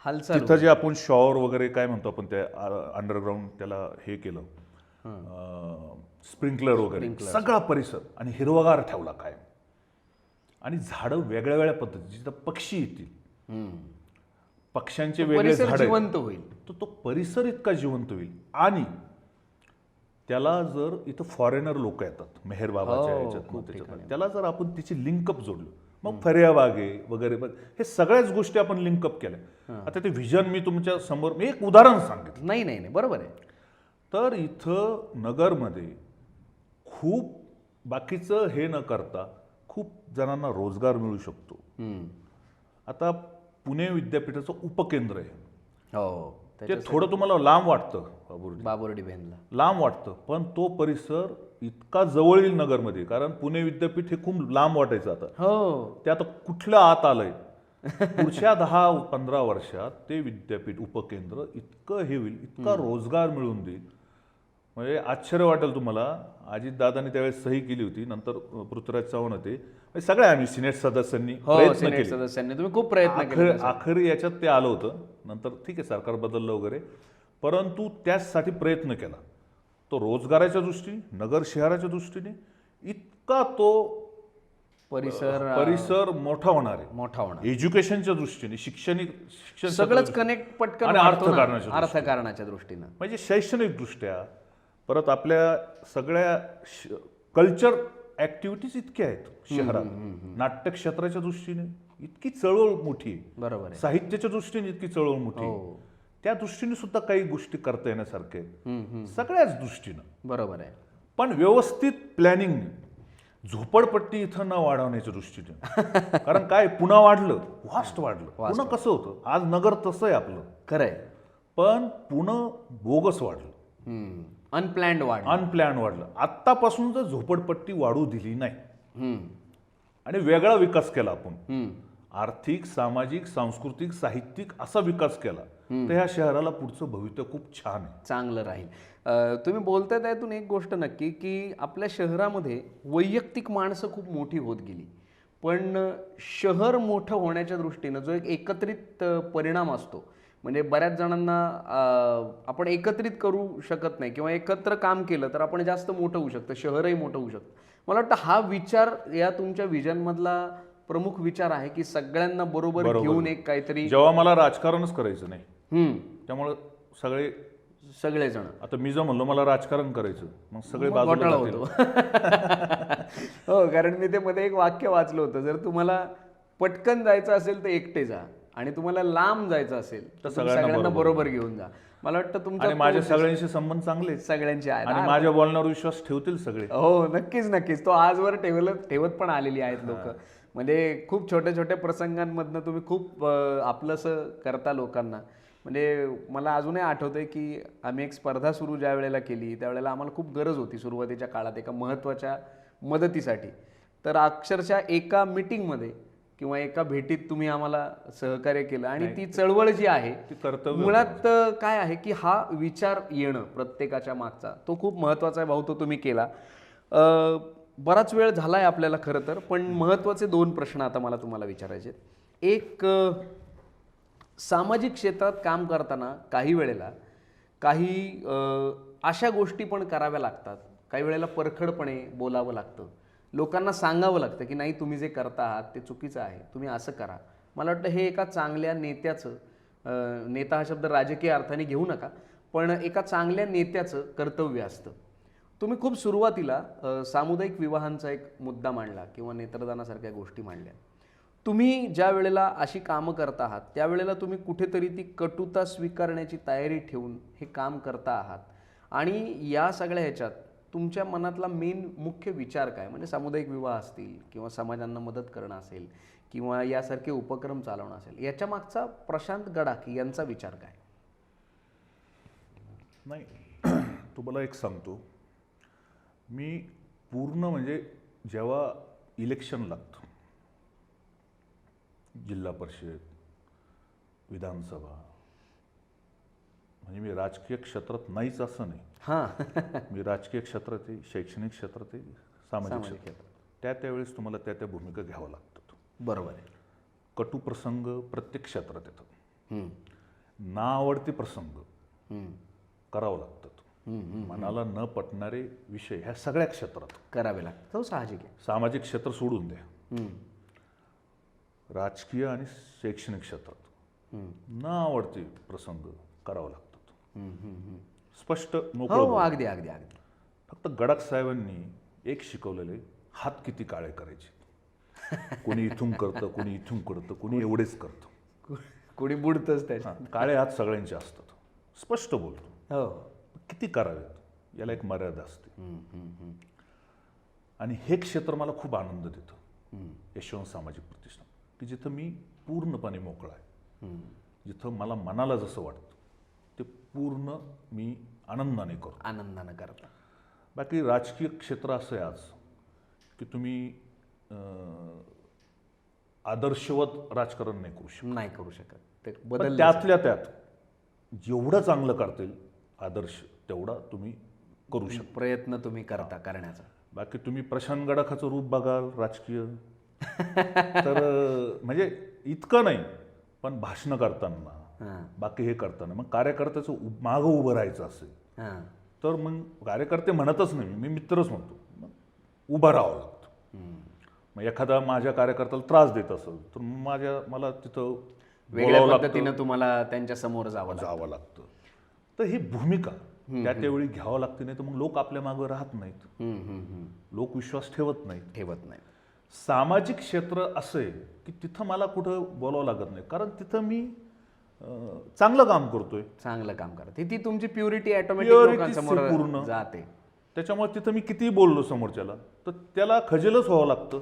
हालचाल तिथं जे आपण शॉवर वगैरे काय म्हणतो आपण त्या अंडरग्राऊंड त्याला हे केलं, स्प्रिंकलर वगैरे सगळा परिसर आणि हिरवागार ठेवला कायम. आणि झाडं वेगळ्या वेगळ्या पद्धतीची, जिथं पक्षी येतील, पक्ष्यांचे वेगळे परिसर झाड जिवंत होईल. तर तो परिसर इतका जिवंत होईल. आणि त्याला जर इथं फॉरेनर लोक येतात मेहर बाबाच्या ह्याच्यात, त्याला जर आपण तिची लिंकअप जोडलं, मग फरियाबागे वगैरे हे सगळ्याच गोष्टी आपण लिंकअप केल्या. आता ते व्हिजन मी तुमच्या समोर मी एक उदाहरण सांगितलं. नाही नाही नाही, बरोबर आहे. तर इथं नगरमध्ये खूप बाकीचं हे न करता खूप जणांना रोजगार मिळू शकतो. आता पुणे विद्यापीठाचं उपकेंद्र आहे. हो, ते थोडं तुम्हाला लांब वाटतं, बाबुर्डी भेनला लांब वाटतं, पण तो परिसर इतका जवळ येईल नगरमध्ये. कारण पुणे विद्यापीठ हे खूप लांब वाटायचं आता. हो, ते आता कुठलं आत आलंय. पुढच्या 10-15 वर्षात ते विद्यापीठ उपकेंद्र इतकं हे होईल, इतका रोजगार मिळवून देईल, म्हणजे आश्चर्य वाटेल तुम्हाला. अजितदादांनी त्यावेळेस सही केली होती, नंतर पृथ्वीराज चव्हाण होते, सगळ्या आम्ही सिनेट सदस्यांनी प्रयत्न केले. सदस्यांनी तुम्ही खूप प्रयत्न केले. आखरी याच्यात ते आलं होतं. नंतर ठीक आहे सरकार बदललं वगैरे, परंतु त्यासाठी प्रयत्न केला. तो रोजगाराच्या दृष्टीने, नगर शहराच्या दृष्टीने इतका तो परिसर मोठा होणार आहे. मोठा होणार. एज्युकेशनच्या दृष्टीने, शिक्षण सगळंच कनेक्ट पटकन आणि अर्थकारणाच्या दृष्टीनं, म्हणजे शैक्षणिक दृष्ट्या. परत आपल्या सगळ्या कल्चर ऍक्टिव्हिटीज इतक्या आहेत शहरात. नाट्य क्षेत्राच्या दृष्टीने इतकी चळवळ मोठी आहे. बरोबर आहे. साहित्याच्या दृष्टीने इतकी चळवळ मोठी आहे. त्या दृष्टीने सुद्धा काही गोष्टी करता येण्यासारख्या आहेत सगळ्याच दृष्टीनं. बरोबर आहे. पण व्यवस्थित प्लॅनिंग, झोपडपट्टी इथं न वाढवण्याच्या दृष्टीने. कारण काय, पुन्हा वाढलं, वास्ट वाढलं. पुन्हा कसं होतं, आज नगर तसं आहे आपलं, खरंय, पण पुन्हा बोगस वाढलं, अनप्लॅन्ड वाढलं. आत्तापासून जर झोपडपट्टी वाढू दिली नाही आणि वेगळा विकास केला आपण, आर्थिक, सामाजिक, सांस्कृतिक, साहित्यिक असा विकास केला, तर ह्या शहराला पुढचं भविष्य खूप छान आहे, चांगलं राहील. तुम्ही बोलताय त्यातून एक गोष्ट नक्की की आपल्या शहरामध्ये वैयक्तिक माणसं खूप मोठी होत गेली, पण शहर मोठं होण्याच्या दृष्टीनं जो एक एकत्रित परिणाम असतो, म्हणजे बऱ्याच जणांना आपण एकत्रित करू शकत नाही किंवा एकत्र काम केलं तर आपण जास्त मोठं होऊ शकतं, शहरही मोठं होऊ शकतं. मला वाटतं हा विचार या तुमच्या विजनमधला प्रमुख विचार आहे की सगळ्यांना बरोबर घेऊन एक काहीतरी. जेव्हा मला राजकारणच करायचं नाही, त्यामुळे सगळेजण, आता मी जर म्हणलो मला राजकारण करायचं, मग सगळे बाजूला होतो. हो, कारण मी ते मध्ये एक वाक्य वाचलं होतं, जर तुम्हाला पटकन जायचं असेल तर एकटे जा, आणि तुम्हाला लांब जायचं असेल तर सगळ्यांना बरोबर घेऊन जा. मला वाटतं तुमच्या माझ्या सगळ्यांशी संबंध चांगले सगळ्यांचे आहेत आणि माझ्या बोलण्यावर विश्वास ठेवतील सगळे. हो, नक्कीच नक्कीच. तो आजवर ठेवत पण आलेली आहेत लोक. म्हणजे खूप छोट्या छोट्या प्रसंगांमधनं तुम्ही खूप आपलंसं करता लोकांना. म्हणजे मला अजूनही आठवतंय की आम्ही एक स्पर्धा सुरू ज्या वेळेला केली त्यावेळेला आम्हाला खूप गरज होती सुरुवातीच्या काळात एका महत्त्वाच्या मदतीसाठी. तर अक्षरशः एका मीटिंगमध्ये किंवा एका भेटीत तुम्ही आम्हाला सहकार्य केलं आणि ती चळवळ जी आहे ती कर्तव्य मुळात काय आहे की हा विचार येणं प्रत्येकाच्या मागचा तो खूप महत्त्वाचा आहे भाऊ, तो तुम्ही केला. बराच वेळ झाला आहे आपल्याला खरं तर, पण महत्त्वाचे 2 प्रश्न आता मला तुम्हाला विचारायचे आहेत. एक, सामाजिक क्षेत्रात काम करताना काही वेळेला काही अशा गोष्टी पण कराव्या लागतात, काही वेळेला परखडपणे बोलावं लागतं, लोकांना सांगावं लागतं की नाही तुम्ही जे करता आहात ते चुकीचं आहे, तुम्ही असं करा. मला वाटतं हे एका चांगल्या नेत्याचं, नेता हा शब्द राजकीय अर्थाने घेऊ नका, पण एका चांगल्या नेत्याचं कर्तव्य असतं. तुम्ही खूप सुरुवातीला सामुदायिक विवाहांचा एक मुद्दा मांडला किंवा नेत्रदानासारख्या गोष्टी मांडल्या. तुम्ही ज्या वेळेला अशी कामं करता आहात त्यावेळेला तुम्ही कुठेतरी ती कटुता स्वीकारण्याची तयारी ठेवून हे काम करता आहात आणि या सगळ्या ह्याच्यात तुमच्या मनातला मेन मुख्य विचार काय? म्हणजे सामुदायिक विवाह असतील किंवा समाजांना मदत करणं असेल किंवा यासारखे उपक्रम चालवणं असेल, याच्या मागचा प्रशांत गडाख यांचा विचार काय? नाही, तुम्हाला एक सांगतो, मी पूर्ण म्हणजे जेव्हा इलेक्शन लागतं, जिल्हा परिषद, विधानसभा, म्हणजे मी राजकीय क्षेत्रात नाहीच असं नाही. हां, मी राजकीय क्षेत्रात आहे, शैक्षणिक क्षेत्रात आहे, सामाजिक क्षेत्रात. त्यावेळेस तुम्हाला त्या भूमिका घ्याव्या लागतात. बरोबर आहे. कटू प्रसंग प्रत्येक क्षेत्रात येतात. हम्म, ना आवडते प्रसंग हम्म, करावं लागतात. मनाला न पटणारे विषय ह्या सगळ्या क्षेत्रात, करावे लागतं, तो साहजिक आहे. सामाजिक क्षेत्र सोडून द्या, हम्म, राजकीय आणि शैक्षणिक क्षेत्रात हम्म, न आवडते प्रसंग करावं लागतात. हम्म, हम्म, हम्म. स्पष्ट हो, मोकळं. अगदी अगदी अगदी. फक्त गडाख साहेबांनी एक शिकवलेले, हात किती काळे करायचे. कोणी इथून करतं, कोणी इथून करतं, कोणी एवढेच करतं. कोणी बुडतंच त्याच्या. हां, काळे हात सगळ्यांचे असतात. स्पष्ट बोलतो. हो. किती करावेत याला एक मर्यादा असते. हम्म, हम्म, हम्म, आणि हे क्षेत्र मला खूप आनंद देतं, हम्म, यशवंत सामाजिक प्रतिष्ठान, की जिथं मी पूर्णपणे मोकळा आहे. हम्म. जिथं मला मनाला जसं वाटतं ते पूर्ण मी आनंदाने करतो. आनंदानं करता. बाकी राजकीय क्षेत्र असं आहे आज की तुम्ही आदर्शवत राजकारण नाही करू शकत. नाही करू शकत, ते पण बदल. त्यातल्या त्यात जेवढं चांगलं करता येईल आदर्श तेवढा तुम्ही करू शकता. प्रयत्न तुम्ही करता करण्याचा. बाकी तुम्ही प्रशांत गडाखाचं रूप बघाल राजकीय तर म्हणजे इतकं नाही, पण भाषणं करताना, हां, बाकी हे करताना मग कार्यकर्त्याचं मागं उभं राहायचं असेल हां. तर मग कार्यकर्ते म्हणतच नाही, मी मित्रच म्हणतो, मग उभं राहावं लागतं. हम्म. मग एखादा माझ्या कार्यकर्त्याला त्रास देत असेल तर मला तिथं वेगळ्या बोलावं लागतं, पद्धतीनं तुम्हाला त्यांच्या समोर जावं जावं लागतं. तर ही भूमिका त्यावेळी घ्यावं लागते, नाही तर मग लोक आपल्या मागं राहत नाहीत, लागतं. लोक विश्वास ठेवत नाहीत. ठेवत नाही. सामाजिक क्षेत्र असं आहे की तिथं मला कुठं बोलावं लागत नाही, कारण तिथं मी चांगलं काम करतोय. चांगलं काम करते, ती तुमची प्युरिटी ऑटोमॅटिक Purity लोकांसमोर पूर्ण जाते. त्याच्यामुळे तिथं मी कितीही बोललो समोरच्याला तर त्याला खजेलच व्हावं लागतं.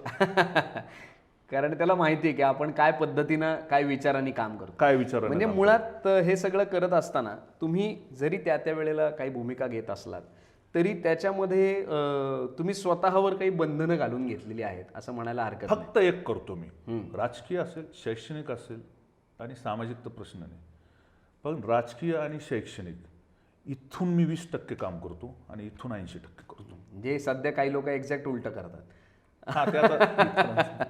कारण त्याला माहिती आहे की आपण काय पद्धतीनं काय विचारांनी काम करतो. काय विचार म्हणजे मुळात हे सगळं करत असताना तुम्ही जरी त्या वेळेला काही भूमिका घेत असलात तरी त्याच्यामध्ये तुम्ही स्वतःवर काही बंधनं घालून घेतलेली आहेत असं म्हणायला हरकत नाही. फक्त एक करतो मी, राजकीय असेल, शैक्षणिक असेल आणि सामाजिक तर प्रश्न नाही, पण राजकीय आणि शैक्षणिक इथून मी 20% काम करतो आणि इथून 80% करतो. जे सध्या काही लोक एक्झॅक्ट उलट करतात. हा, ते आता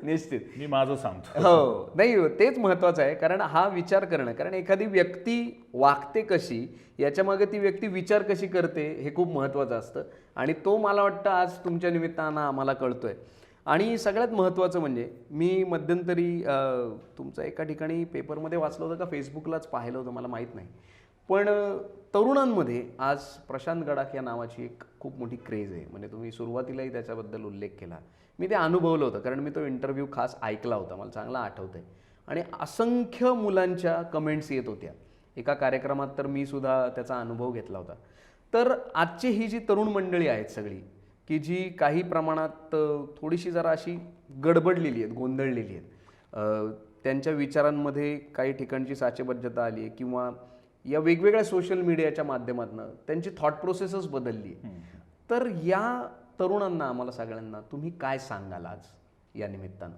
निश्चित. मी माझं सांगतो. हो, नाही तेच महत्वाचं आहे, कारण हा विचार करणं, कारण एखादी व्यक्ती वागते कशी याच्यामागे ती व्यक्ती विचार कशी करते हे खूप महत्त्वाचं असतं आणि तो मला वाटतं आज तुमच्या निमित्तानं आम्हाला कळतोय. आणि सगळ्यात महत्त्वाचं म्हणजे मी मध्यंतरी तुमचं एका ठिकाणी पेपरमध्ये वाचलं होतं का फेसबुकलाच पाहिलं होतं मला माहीत नाही, पण तरुणांमध्ये आज प्रशांत गडाख या नावाची एक खूप मोठी क्रेज आहे. म्हणजे तुम्ही सुरुवातीलाही त्याच्याबद्दल उल्लेख केला, मी ते अनुभवलं होतं कारण मी तो इंटरव्ह्यू खास ऐकला होता, मला चांगला आठवतं आहे. आणि असंख्य मुलांच्या कमेंट्स येत होत्या. एका कार्यक्रमात तर मी सुद्धा त्याचा अनुभव घेतला होता. तर आजची ही जी तरुण मंडळी आहेत सगळी, की जी काही प्रमाणात थोडीशी जरा अशी गडबडलेली आहेत, गोंधळलेली आहेत, त्यांच्या विचारांमध्ये काही ठिकाणची साचेबद्धता आली आहे किंवा या वेगवेगळ्या सोशल मीडियाच्या माध्यमातून त्यांची थॉट प्रोसेसच बदलली आहे. तर या तरुणांना, आम्हाला सगळ्यांना तुम्ही काय सांगाल आज या निमित्तानं?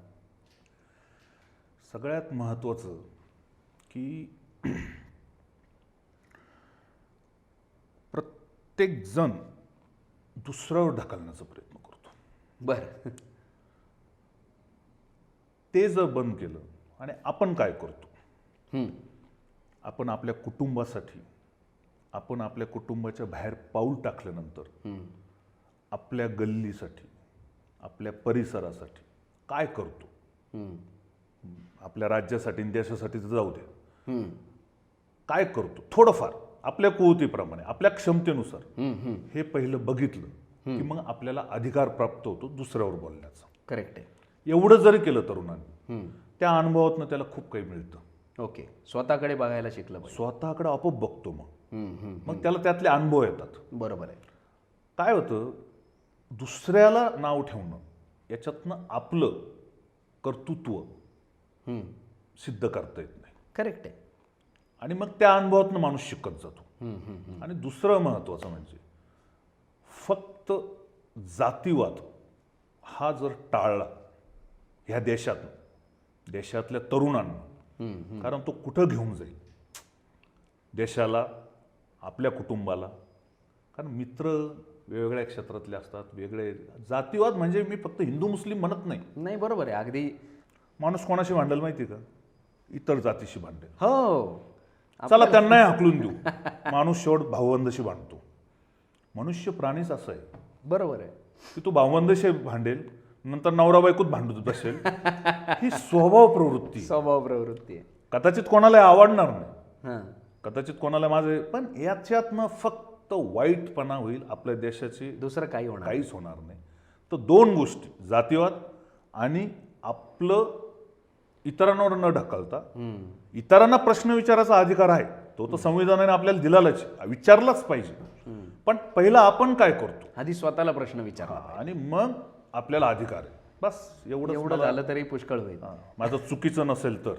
सगळ्यात महत्त्वाचं की प्रत्येक जण दुसऱ्यावर ढकलण्याचा प्रयत्न करतो. बरं. ते जर बंद केलं आणि आपण काय करतो, हं. आपण आपल्या कुटुंबासाठी, आपण आपल्या कुटुंबाच्या बाहेर पाऊल टाकल्यानंतर हं. आपल्या गल्लीसाठी, आपल्या परिसरासाठी काय करतो, हं. आपल्या राज्यासाठी आणि देशासाठी तर जाऊ द्या, हं. काय करतो थोडंफार आपल्या कुवतीप्रमाणे, आपल्या क्षमतेनुसार हं. हं. हे पहिलं बघितलं की मग आपल्याला अधिकार प्राप्त होतो दुसऱ्यावर बोलण्याचा. करेक्ट आहे. एवढं जरी केलं तरुणांनी, हं. त्या अनुभवातनं त्याला खूप काही मिळतं. ओके. स्वतःकडे बघायला शिकलं पाहिजे. स्वतःकडे आपोआप बघतो मग हं. हं. मग त्याला त्यातले अनुभव येतात. बरोबर आहे. काय होतं, दुसऱ्याला नाव ठेवणं याच्यातनं आपलं कर्तृत्व हं. सिद्ध करता येत नाही करेक्ट आहे. आणि मग त्या अनुभवातनं माणूस शिकत जातो. हं. हं. हं. आणि दुसरं महत्त्वाचं म्हणजे फक्त जातीवाद हा जर टाळला ह्या देशातल्या तरुणांना, हं. कारण तो कुठं घेऊन जाईल देशाला, आपल्या कुटुंबाला. कारण मित्र वेगवेगळ्या क्षेत्रातले असतात, वेगळे. जातीवाद म्हणजे मी फक्त हिंदू मुस्लिम म्हणत नाही. नाही, बरोबर आहे अगदी. माणूस कोणाशी भांडेल माहिती आहे का? इतर जातीशी भांडेल. हो. चला त्यांनाही हाकलून देऊ. माणूस शेवट भावबंदाशी भांडतो. मनुष्य प्राणीच असं आहे बरोबर आहे. की तो भावबंदाशी भांडेल, नंतर नवरा बायकोच भांडत बसेल. ही स्वभाव प्रवृत्ती. स्वभाव प्रवृत्ती आहे. कदाचित कोणाला आवडणार नाही, हां. कदाचित कोणाला माझे, पण याच्यातनं फक्त वाईटपणा होईल आपल्या देशाची, दुसरं काही होणार नाही. काहीच होणार नाही. तर दोन गोष्टी, जातीवाद आणि आपलं इतरांवर न ढकलता. हं. इतरांना प्रश्न विचारायचा अधिकार आहे, तो तर संविधानाने आपल्याला दिलाच, विचारलाच पाहिजे. पण पहिला आपण काय करतो आधी स्वतःला प्रश्न विचारला. आणि मग आपल्याला अधिकार आहे. बस एवढं झालं तरी पुष्कळ होईल. माझं चुकीचं नसेल तर.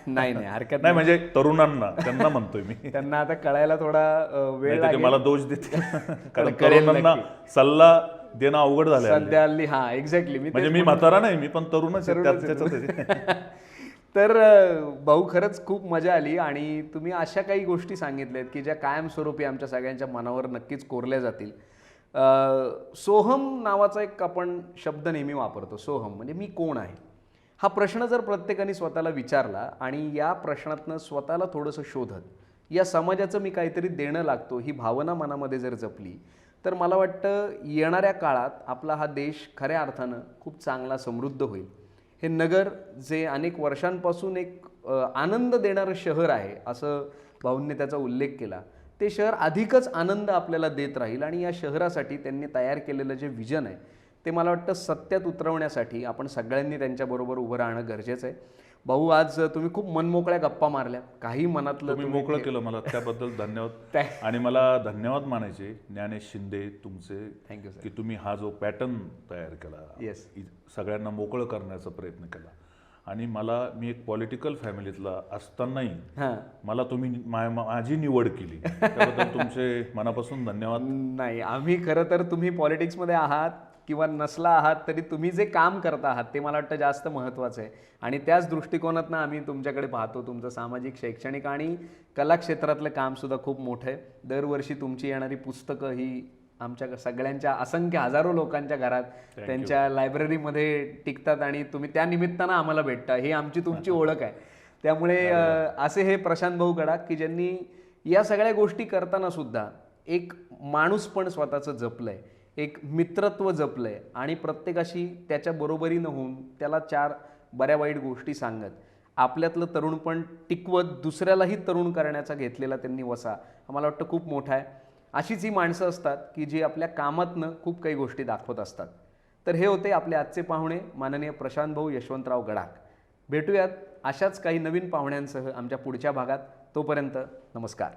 नाही हरकत नाही, म्हणजे तरुणांना त्यांना म्हणतोय मी. त्यांना आता कळायला थोडा वेळ नाही तर ते लागेल. मला दोष देते. कारण कळेल तरुणांना नक्की. सल्ला देणं अवघड झालं आहे. सध्या हल्ली एक्झॅक्टली. म्हणजे मी म्हातारा नाही, मी पण तरुणच आहे. त्याच्यात आहे. तर भाऊ, खरंच खूप मजा आली आणि तुम्ही अशा काही गोष्टी सांगितल्यात की ज्या कायमस्वरूपी आमच्या सगळ्यांच्या मनावर नक्कीच कोरल्या जातील. सोहम नावाचा एक आपण शब्द नेहमी वापरतो. सोहम म्हणजे मी कोण आहे, हा प्रश्न जर प्रत्येकाने स्वतःला विचारला आणि या प्रश्नातनं स्वतःला थोडंसं शोधत या समाजाचं मी काहीतरी देणं लागतो ही भावना मनामध्ये जर जपली, तर मला वाटतं येणाऱ्या काळात आपला हा देश खऱ्या अर्थानं खूप चांगला समृद्ध होईल. हे नगर जे अनेक वर्षांपासून एक आनंद देणारं शहर आहे असं भाऊंनी त्याचा उल्लेख केला, ते शहर अधिकच आनंद आपल्याला देत राहील. आणि या शहरासाठी त्यांनी तयार केलेलं जे विजन आहे ते मला वाटतं सत्यात उतरवण्यासाठी आपण सगळ्यांनी त्यांच्याबरोबर उभं राहणं गरजेचं आहे. भाऊ, आज तुम्ही खूप मनमोकळ्या गप्पा मारल्या, काही मनातलं तुम्ही मोकळं केलं मला, त्याबद्दल धन्यवाद. आणि मला धन्यवाद मानायचे ज्ञानेश शिंदे तुमचे. Thank you sir. की तुम्ही हा जो पॅटर्न तयार केला, येस, सगळ्यांना मोकळं करण्याचा प्रयत्न केला. आणि मी एक पॉलिटिकल फॅमिलीतला असतानाही हां. मला तुम्ही माझी निवड केली, त्याबद्दल तुमचे मनापासून धन्यवाद. नाही, आम्ही खरं तर तुम्ही पॉलिटिक्समध्ये आहात किंवा नसला आहात तरी तुम्ही जे काम करता आहात ते मला वाटतं जास्त महत्त्वाचं आहे. आणि त्याच दृष्टिकोनातनं आम्ही तुमच्याकडे पाहतो. तुमचं सामाजिक, शैक्षणिक आणि कला क्षेत्रातलं कामसुद्धा खूप मोठं आहे. दरवर्षी तुमची येणारी पुस्तकं ही आमच्या सगळ्यांच्या असंख्य हजारो लोकांच्या घरात त्यांच्या लायब्ररीमध्ये टिकतात आणि तुम्ही त्या निमित्तानं आम्हाला भेटता. ही आमची तुमची ओळख आहे. त्यामुळे असे हे प्रशांत भाऊ गडाख की ज्यांनी या सगळ्या गोष्टी करताना सुद्धा एक माणूस पण स्वतःचं जपलंय, एक मित्रत्व जपलंय आणि प्रत्येकाशी त्याच्या बरोबरीनं होऊन त्याला चार बऱ्या वाईट गोष्टी सांगत आपल्यातलं तरुणपण टिकवत दुसऱ्यालाही तरुण करण्याचा घेतलेला त्यांनी वसा आम्हाला वाटतं खूप मोठा आहे. अशीच ही माणसं असतात की जी आपल्या कामातनं खूप काही गोष्टी दाखवत असतात. तर हे होते आपले आजचे पाहुणे माननीय प्रशांत भाऊ यशवंतराव गडाख. भेटूयात अशाच काही नवीन पाहुण्यांसह आमच्या पुढच्या भागात. तोपर्यंत नमस्कार.